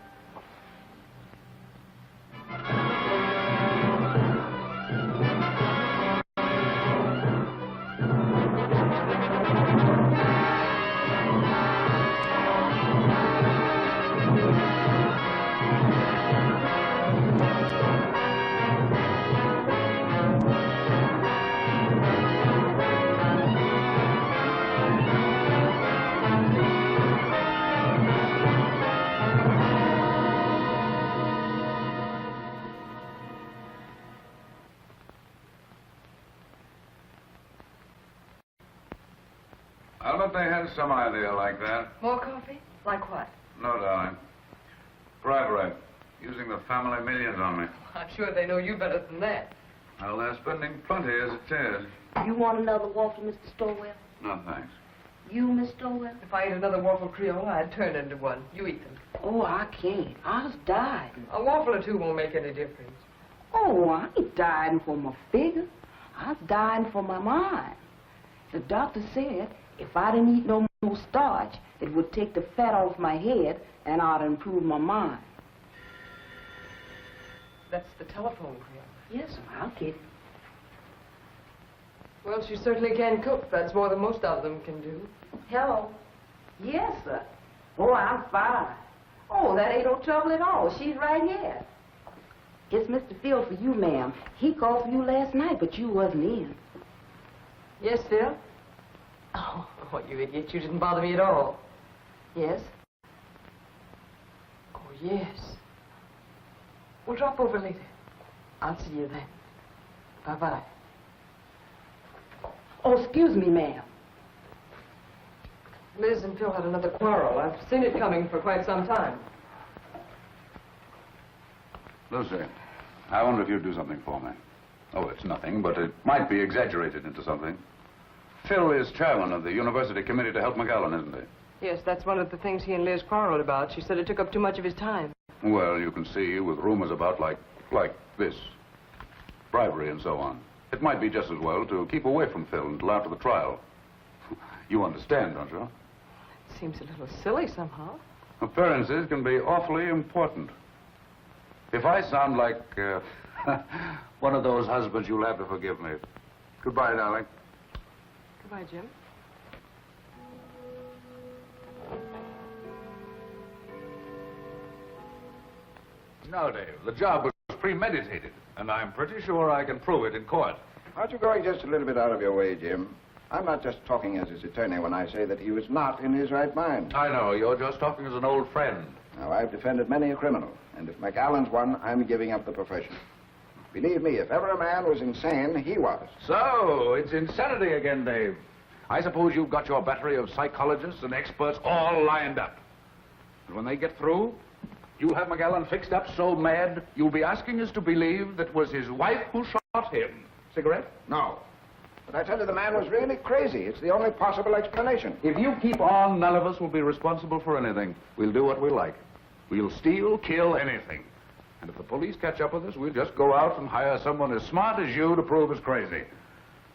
I'll bet they had some idea like that. More coffee? Like what? No, darling. Bribery. Using the family millions on me. I'm sure they know you better than that. Well, they're spending plenty as it is. You want another waffle, Mr. Stowell? No, thanks. You, Miss Stowell? If I ate another waffle Creole, I'd turn into one. You eat them. Oh, I can't. I was dying. A waffle or two won't make any difference. Oh, I ain't dying for my figure. I was dying for my mind. The doctor said if I didn't eat no more starch, it would take the fat off my head and I'd improve my mind. That's the telephone, Creole. Yes, I'll get it. Well, she certainly can cook. That's more than most of them can do. Hello? Yes, sir. Oh, I'm fine. Oh, that ain't no trouble at all. She's right here. It's Mr. Phil for you, ma'am. He called for you last night, but you wasn't in. Yes, Phil? Oh, you idiot. You didn't bother me at all. Yes? Oh, yes. We'll drop over later. I'll see you then. Bye-bye. Oh, excuse me, ma'am. Liz and Phil had another quarrel. I've seen it coming for quite some time. Lucy, I wonder if you'd do something for me. Oh, it's nothing, but it might be exaggerated into something. Phil is chairman of the University Committee to help McAllen, isn't he? Yes, that's one of the things he and Liz quarreled about. She said it took up too much of his time. Well, you can see with rumors about like this, bribery and so on. It might be just as well to keep away from Phil until after the trial. You understand, don't you? It seems a little silly somehow. Appearances can be awfully important. If I sound like one of those husbands, you'll have to forgive me. Goodbye, darling. Goodbye, Jim. No, Dave, the job was premeditated, and I'm pretty sure I can prove it in court. Aren't you going just a little bit out of your way, Jim? I'm not just talking as his attorney when I say that he was not in his right mind. I know, you're just talking as an old friend. Now, I've defended many a criminal, and if McAllen's one, I'm giving up the profession. Believe me, if ever a man was insane, he was. So, it's insanity again, Dave. I suppose you've got your battery of psychologists and experts all lined up. And when they get through, you'll have McAllen fixed up so mad, you'll be asking us to believe that was his wife who shot him. Cigarette? No. But I tell you, the man was really crazy. It's the only possible explanation. If you keep on, none of us will be responsible for anything. We'll do what we like. We'll steal, kill, anything. And if the police catch up with us, we'll just go out and hire someone as smart as you to prove us crazy.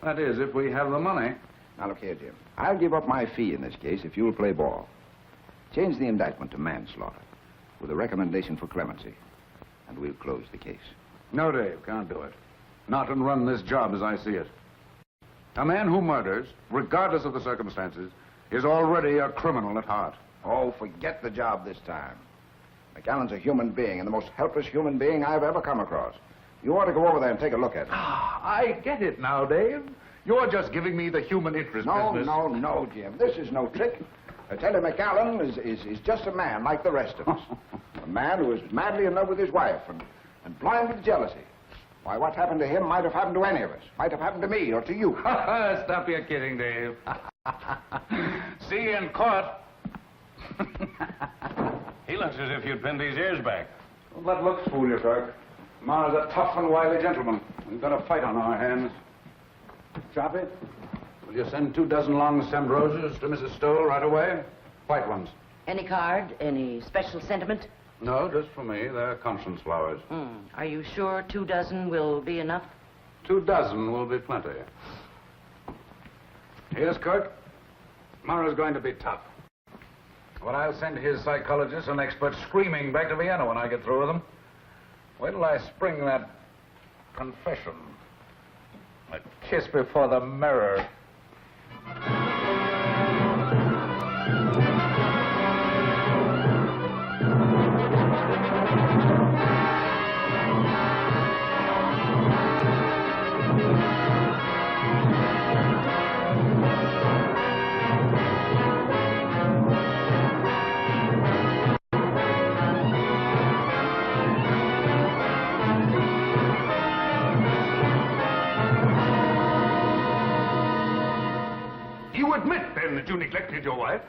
That is, if we have the money. Now, look here, Jim. I'll give up my fee in this case if you'll play ball. Change the indictment to manslaughter with a recommendation for clemency, and we'll close the case. No, Dave, can't do it. Not and run this job as I see it. A man who murders, regardless of the circumstances, is already a criminal at heart. Oh, forget the job this time. McAllen's a human being, and the most helpless human being I've ever come across. You ought to go over there and take a look at him. Ah, I get it now, Dave. You're just giving me the human interest business. No, Jim. This is no trick. I tell you, McAllen is just a man like the rest of us. A man who is madly in love with his wife and blind with jealousy. Why, what happened to him might have happened to any of us. Might have happened to me or to you. Stop your kidding, Dave. See you in court. He looks as if you'd pinned his ears back. Don't let looks fool you, Kirk. Ma's a tough and wily gentleman. We've got a fight on our hands. Choppy, will you send 24 long-stemmed roses to Mrs. Stowell right away? White ones. Any card? Any special sentiment? No, just for me. They're conscience flowers. Are you sure 2 dozen will be enough? 2 dozen will be plenty. Here's Kurt. Tomorrow's going to be tough. But I'll send his psychologist and expert screaming back to Vienna when I get through with them. Wait till I spring that confession. A kiss before the mirror. You admit, then, that you neglected your wife?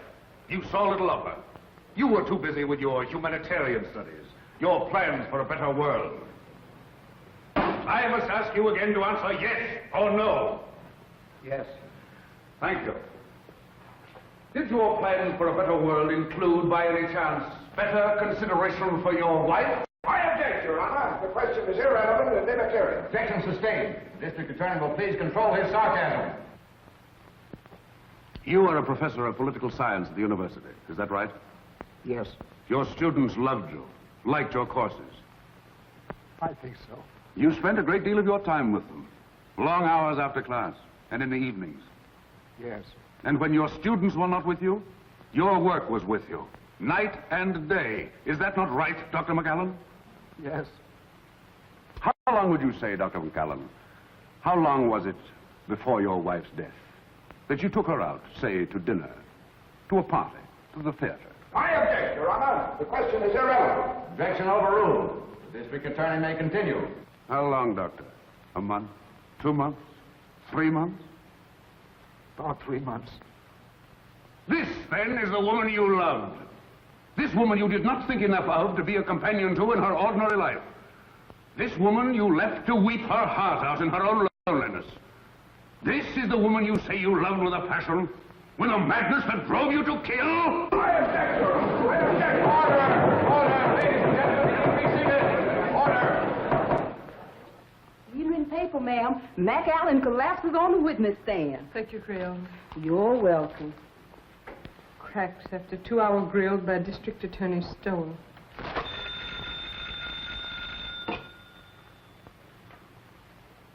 You saw little of her. You were too busy with your humanitarian studies, your plans for a better world. I must ask you again to answer yes or no. Yes. Thank you. Did your plans for a better world include, by any chance, better consideration for your wife? I object, Your Honor. The question is irrelevant and immaterial. Objection sustained. The district attorney will please control his sarcasm. You are a professor of political science at the university. Is that right? Yes, Your students loved you, liked your courses. I think so. You spent a great deal of your time with them. Long hours after class and in the evenings. Yes. And when your students were not with you, your work was with you. Night and day. Is that not right, Dr. McAllen? Yes. How long would you say, Dr. McAllen, how long was it before your wife's death that you took her out, say, to dinner, to a party, to the theater? I object, Your Honor. The question is irrelevant. Objection overruled. The district attorney may continue. How long, Doctor? A month? 2 months? 3 months? About 3 months. This, then, is the woman you loved. This woman you did not think enough of to be a companion to in her ordinary life. This woman you left to weep her heart out in her own loneliness. This is the woman you say you loved with a passion, with a madness that drove you to kill? I object, Your Honor. I object. Order! Order! Ladies and gentlemen, be seated. Order! Evening paper, ma'am. McAllen collapses on the witness stand. Thank you, Creole. You're welcome. Cracks after 2-hour grill by District Attorney Stowell.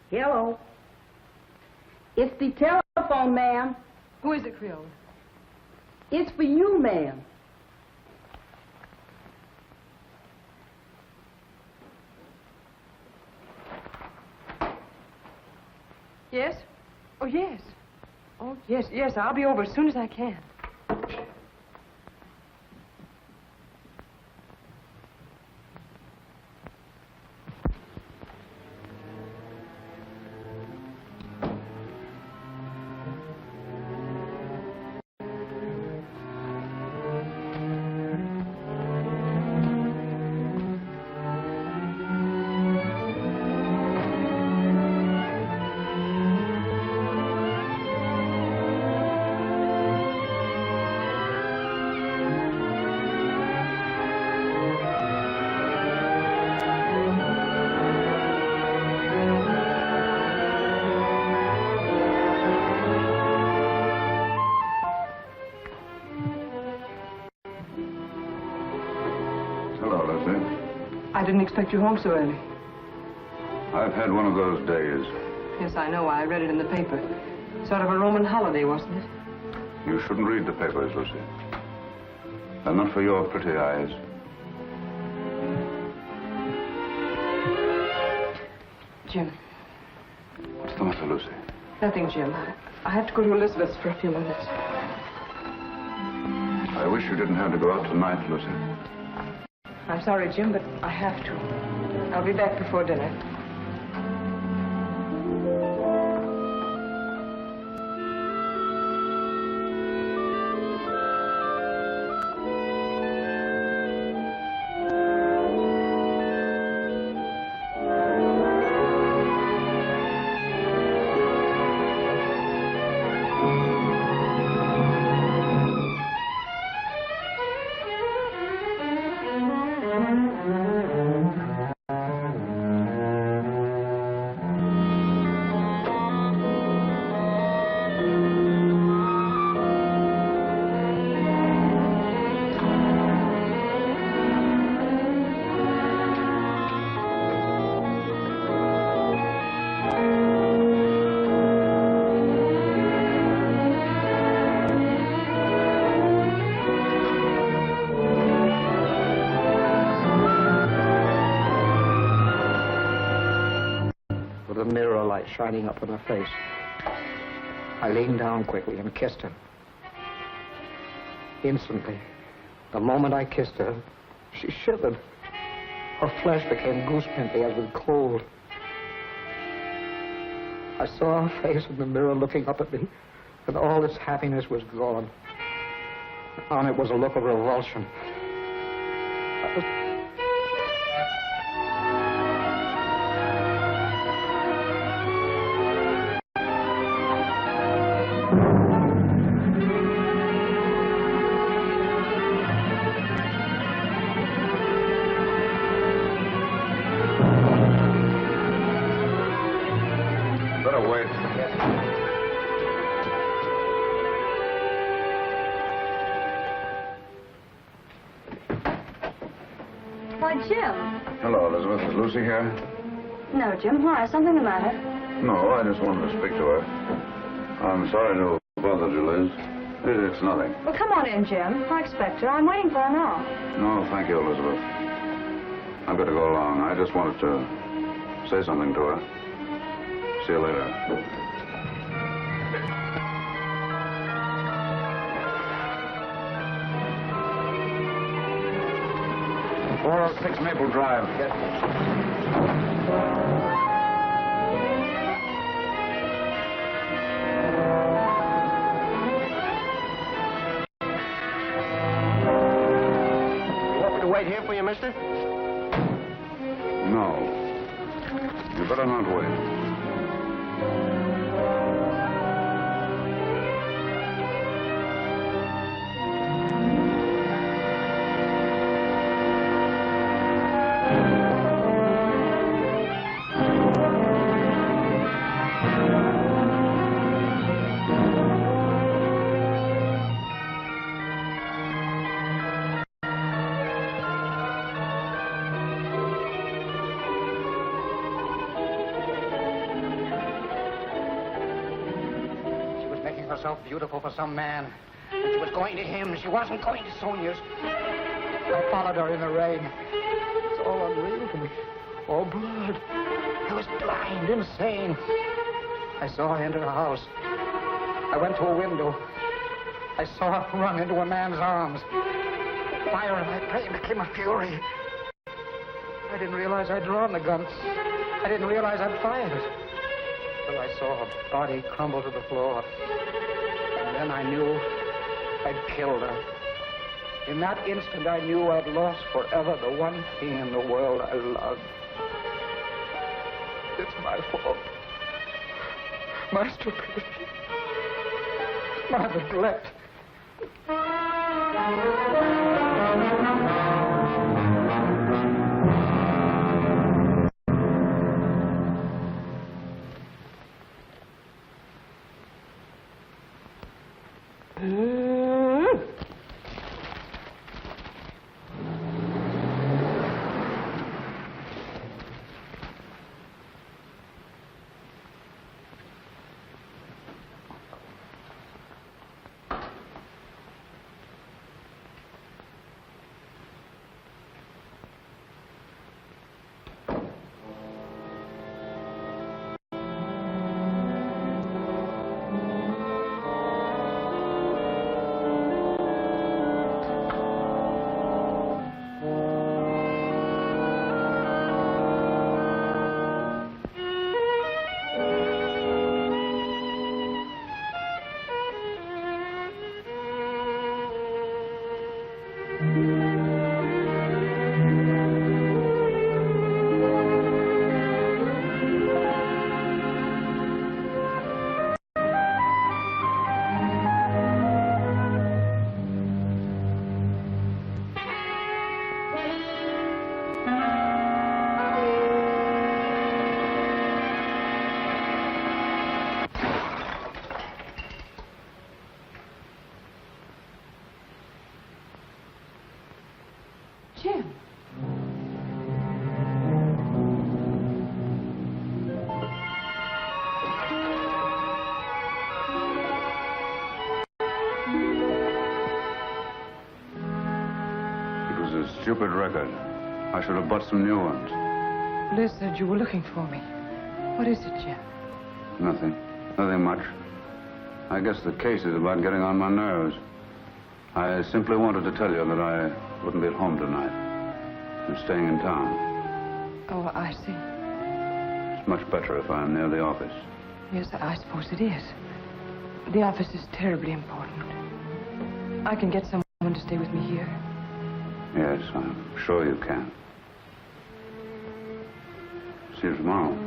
Hello. It's the telephone, ma'am. Who is it, Creole? It's for you, ma'am. Yes? Oh, yes. Oh, yes, I'll be over as soon as I can. I didn't expect you home so early. I've had one of those days. Yes, I know. I read it in the paper. Sort of a Roman holiday, wasn't it? You shouldn't read the papers, Lucy. They're not for your pretty eyes. Jim. What's the matter, Lucy? Nothing, Jim. I have to go to Elizabeth's for a few minutes. I wish you didn't have to go out tonight, Lucy. I'm sorry, Jim, but I have to. I'll be back before dinner. with the mirror light shining up on her face. I leaned down quickly and kissed her. Instantly, the moment I kissed her, she shivered. Her flesh became goose-pimply as with cold. I saw her face in the mirror looking up at me, and all its happiness was gone. On it was a look of revulsion. Better wait. Why, Jim. Hello, Elizabeth. Is Lucy here? No, Jim. Why? Something the matter? No, I just wanted to speak to her. I'm sorry to have bothered you, Liz. It's nothing. Well, come on in, Jim. I expect her. I'm waiting for her now. No, thank you, Elizabeth. I've got to go along. I just wanted to say something to her. See you later. 406 Maple Drive. You want me to wait here for you, mister? No. You better not wait. Herself beautiful for some man, and she was going to him. She wasn't going to Sonia's. I followed her in the rain. It's all unreal to me. All blood. I was blind, insane. I saw her enter the house. I went to a window. I saw her run into a man's arms. Fire in my brain became a fury. I didn't realize I'd drawn the gun. I didn't realize I'd fired it. Till I saw her body crumble to the floor. And then I knew I'd killed her. In that instant, I knew I'd lost forever the one thing in the world I loved. It's my fault. My stupidity. My neglect. Stupid record. I should have bought some new ones. Liz said you were looking for me. What is it, Jim? Nothing. Nothing much. I guess the case is about getting on my nerves. I simply wanted to tell you that I wouldn't be at home tonight. I'm staying in town. Oh, I see. It's much better if I'm near the office. Yes, I suppose it is. The office is terribly important. I can get someone to stay with me here. Yes, I'm sure you can. See you tomorrow.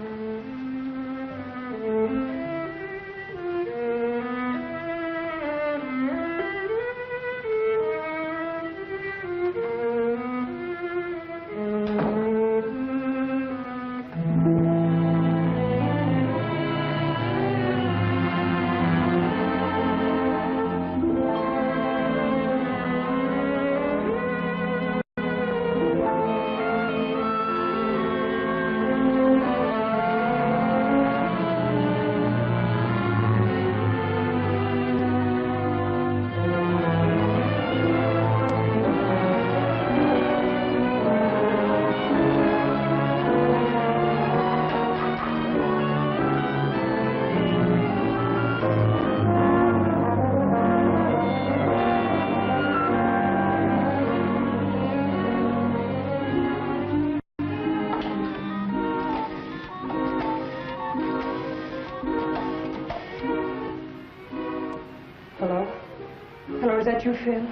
Hello, is that you, Phil?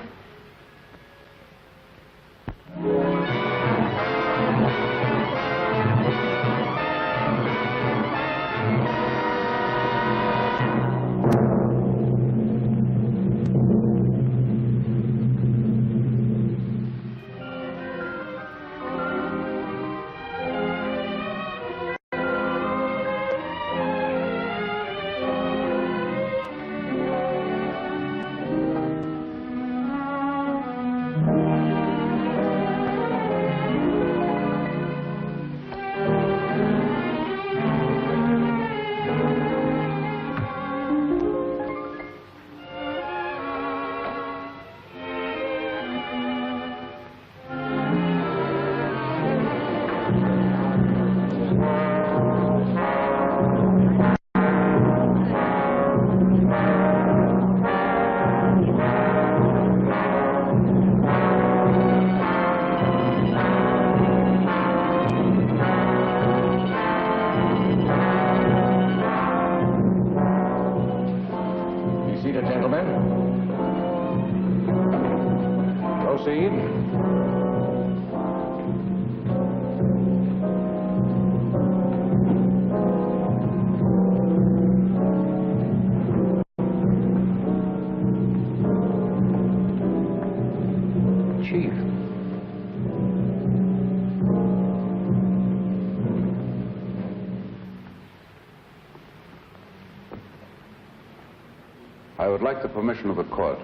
I would like the permission of the court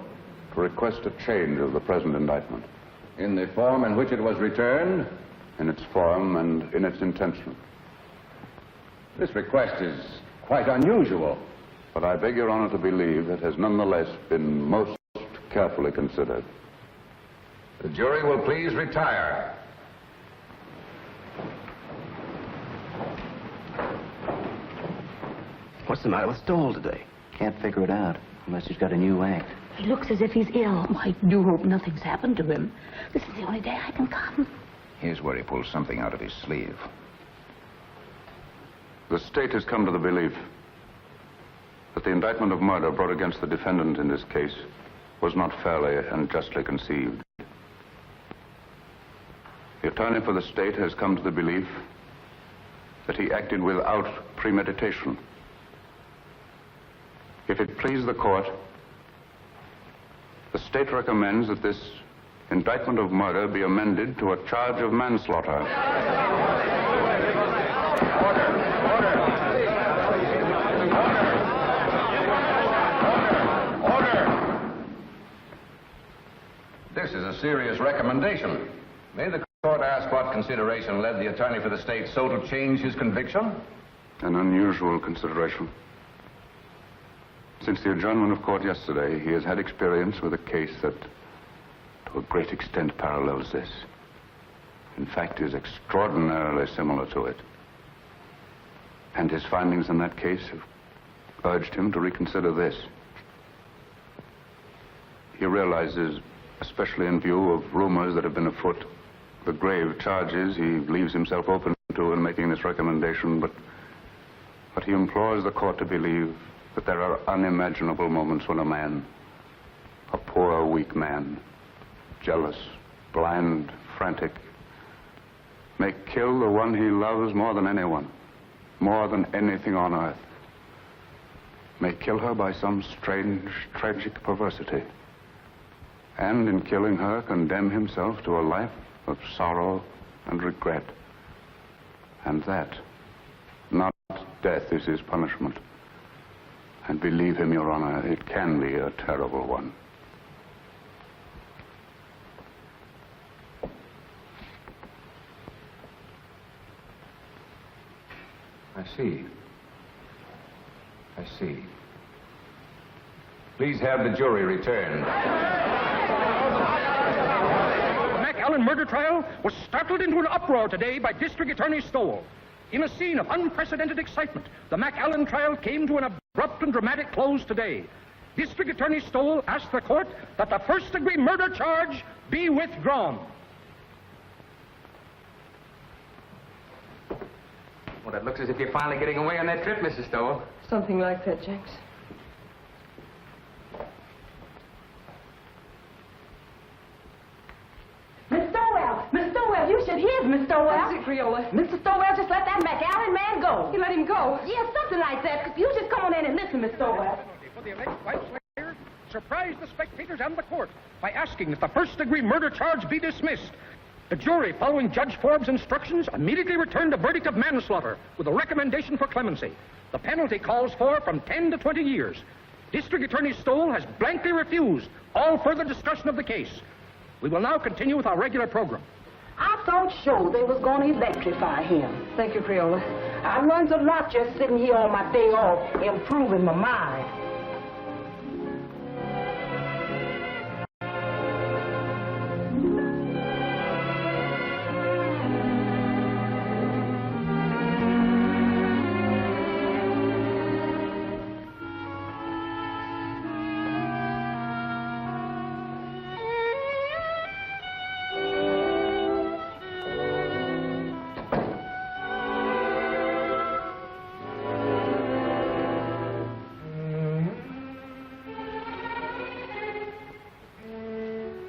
to request a change of the present indictment. In the form in which it was returned? In its form and in its intention. This request is quite unusual. But I beg Your Honor to believe it has nonetheless been most carefully considered. The jury will please retire. What's the matter with Stowell today? Can't figure it out, unless he's got a new act. He looks as if he's ill. Oh, I do hope nothing's happened to him. This is the only day I can come. Here's where he pulls something out of his sleeve. The state has come to the belief that the indictment of murder brought against the defendant in this case was not fairly and justly conceived. The attorney for the state has come to the belief that he acted without premeditation. If it please the court, the state recommends that this indictment of murder be amended to a charge of manslaughter. This is a serious recommendation. May the court ask what consideration led the attorney for the state so to change his conviction? An unusual consideration. Since the adjournment of court yesterday, he has had experience with a case that, to a great extent, parallels this. In fact, is extraordinarily similar to it. And his findings in that case have urged him to reconsider this. He realizes, especially in view of rumors that have been afoot, the grave charges he leaves himself open to in making this recommendation, but he implores the court to believe that there are unimaginable moments when a man, a poor, weak man, jealous, blind, frantic, may kill the one he loves more than anyone, more than anything on earth, may kill her by some strange, tragic perversity, and in killing her condemn himself to a life of sorrow and regret. And that, not death, is his punishment. And believe him, Your Honor, it can be a terrible one. I see. I see. Please have the jury returned. The McAllen murder trial was startled into an uproar today by District Attorney Stowell. In a scene of unprecedented excitement, the McAllen trial came to an abrupt and dramatic close today. District Attorney Stowell asked the court that the first-degree murder charge be withdrawn. Well, it looks as if you're finally getting away on that trip, Mrs. Stowell. Something like that, Jenks. Miss Stowell! Miss Stowell, you should hear Miss Stowell. That's it, Creola. Mr. Stowell just let that McAllen man go. You let him go? Yeah, something like that. You just come on in and listen, Miss Stowell. For the alleged wife slayer, surprised the spectators and the court by asking that the first-degree murder charge be dismissed. The jury, following Judge Forbes' instructions, immediately returned a verdict of manslaughter with a recommendation for clemency. The penalty calls for from 10 to 20 years. District Attorney Stowell has blankly refused all further discussion of the case. We will now continue with our regular program. I thought sure they was going to electrify him. Thank you, Creola. I learned a lot just sitting here on my day off, improving my mind.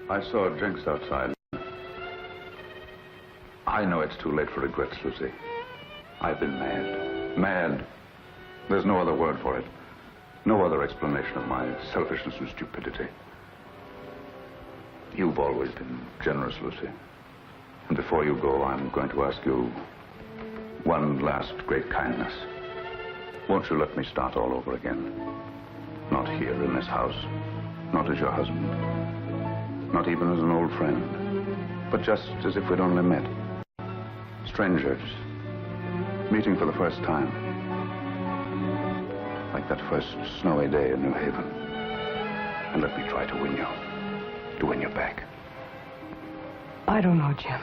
I saw Jenks outside. I know it's too late for regrets, Lucy. I've been mad. Mad. There's no other word for it. No other explanation of my selfishness and stupidity. You've always been generous, Lucy. And before you go, I'm going to ask you one last great kindness. Won't you let me start all over again? Not here in this house. Not as your husband. Not even as an old friend, but just as if we'd only met. Strangers, meeting for the first time. Like that first snowy day in New Haven. And let me try to win you back. I don't know, Jim.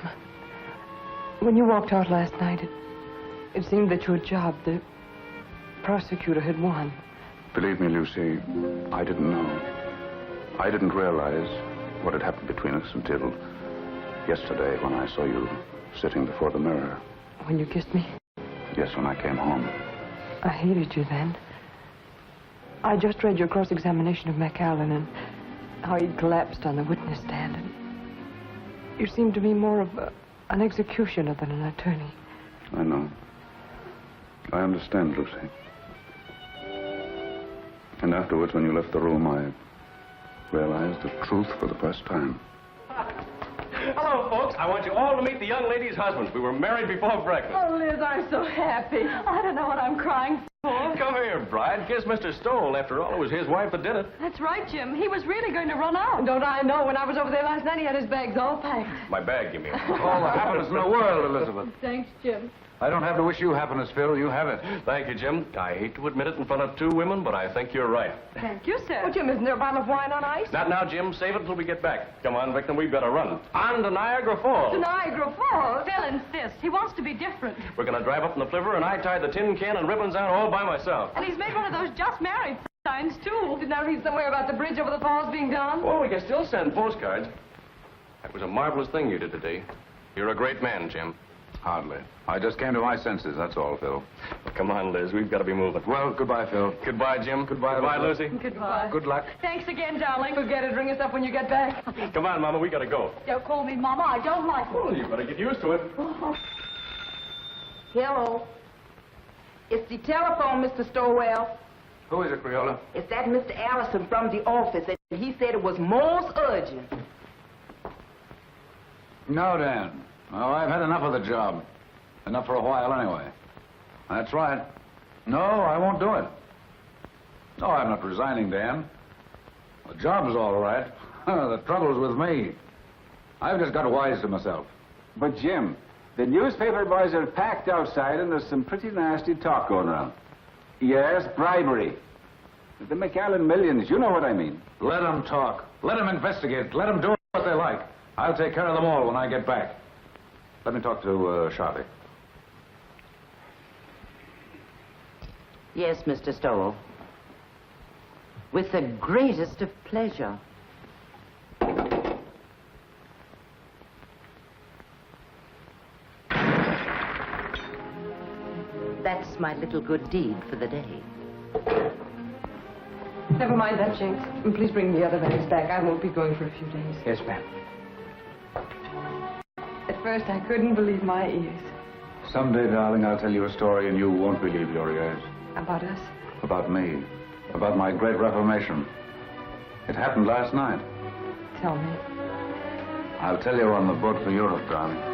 When you walked out last night, it seemed that your job, the prosecutor, had won. Believe me, Lucy, I didn't know. I didn't realize what had happened between us until yesterday when I saw you sitting before the mirror. When you kissed me? Yes, when I came home. I hated you then. I just read your cross-examination of McAllen and how he collapsed on the witness stand. And you seemed to me more of an executioner than an attorney. I know. I understand, Lucy. And afterwards, when you left the room, I realized the truth for the first time. Hello, folks. I want you all to meet the young lady's husbands. We were married before breakfast. Oh, Liz, I'm so happy. I don't know what I'm crying for. Come here, bride. Kiss Mr. Stowell. After all, it was his wife that did it. That's right, Jim. He was really going to run out. Don't I know? When I was over there last night, he had his bags all packed. My bag, you mean? All the happiness in the world, Elizabeth. Thanks, Jim. I don't have to wish you happiness, Phil. You have it. Thank you, Jim. I hate to admit it in front of two women, but I think you're right. Thank you, sir. Oh, Jim, isn't there a bottle of wine on ice? Not now, Jim. Save it until we get back. Come on, Victim, we've got to run. On to Niagara Falls. To Niagara Falls? Phil insists. He wants to be different. We're going to drive up in the flivver, and I tie the tin can and ribbons out all by myself. And he's made one of those just married signs, too. Didn't I read somewhere about the bridge over the falls being done? Well, we can still send postcards. That was a marvelous thing you did today. You're a great man, Jim. Hardly. I just came to my senses, that's all, Phil. Well, come on, Liz. We've got to be moving. Well, goodbye, Phil. Goodbye, Jim. Goodbye, Lucy. Goodbye. Good luck. Thanks again, darling. Forget it. Ring us up when you get back. Come on, Mama. We got to go. Don't call me Mama. I don't like it. Well, you better get used to it. Hello. It's the telephone, Mr. Stowell. Who is it, Creola? It's that Mr. Allison from the office, and he said it was most urgent. No, Dan. Oh, I've had enough of the job. Enough for a while, anyway. That's right. No, I won't do it. No, I'm not resigning, Dan. The job's all right. The trouble's with me. I've just got wise to myself. But, Jim, the newspaper boys are packed outside, and there's some pretty nasty talk going around. Yes, bribery. The McAllen millions, you know what I mean. Let them talk. Let them investigate. Let them do what they like. I'll take care of them all when I get back. Let me talk to Sharpie. Yes, Mr. Stowell. With the greatest of pleasure. That's my little good deed for the day. Never mind that, Jinx. And please bring the other bags back. I won't be going for a few days. Yes, ma'am. At first, I couldn't believe my ears. Someday, darling, I'll tell you a story and you won't believe your ears. About us? About me. About my great reformation. It happened last night. Tell me. I'll tell you on the boat for Europe, darling.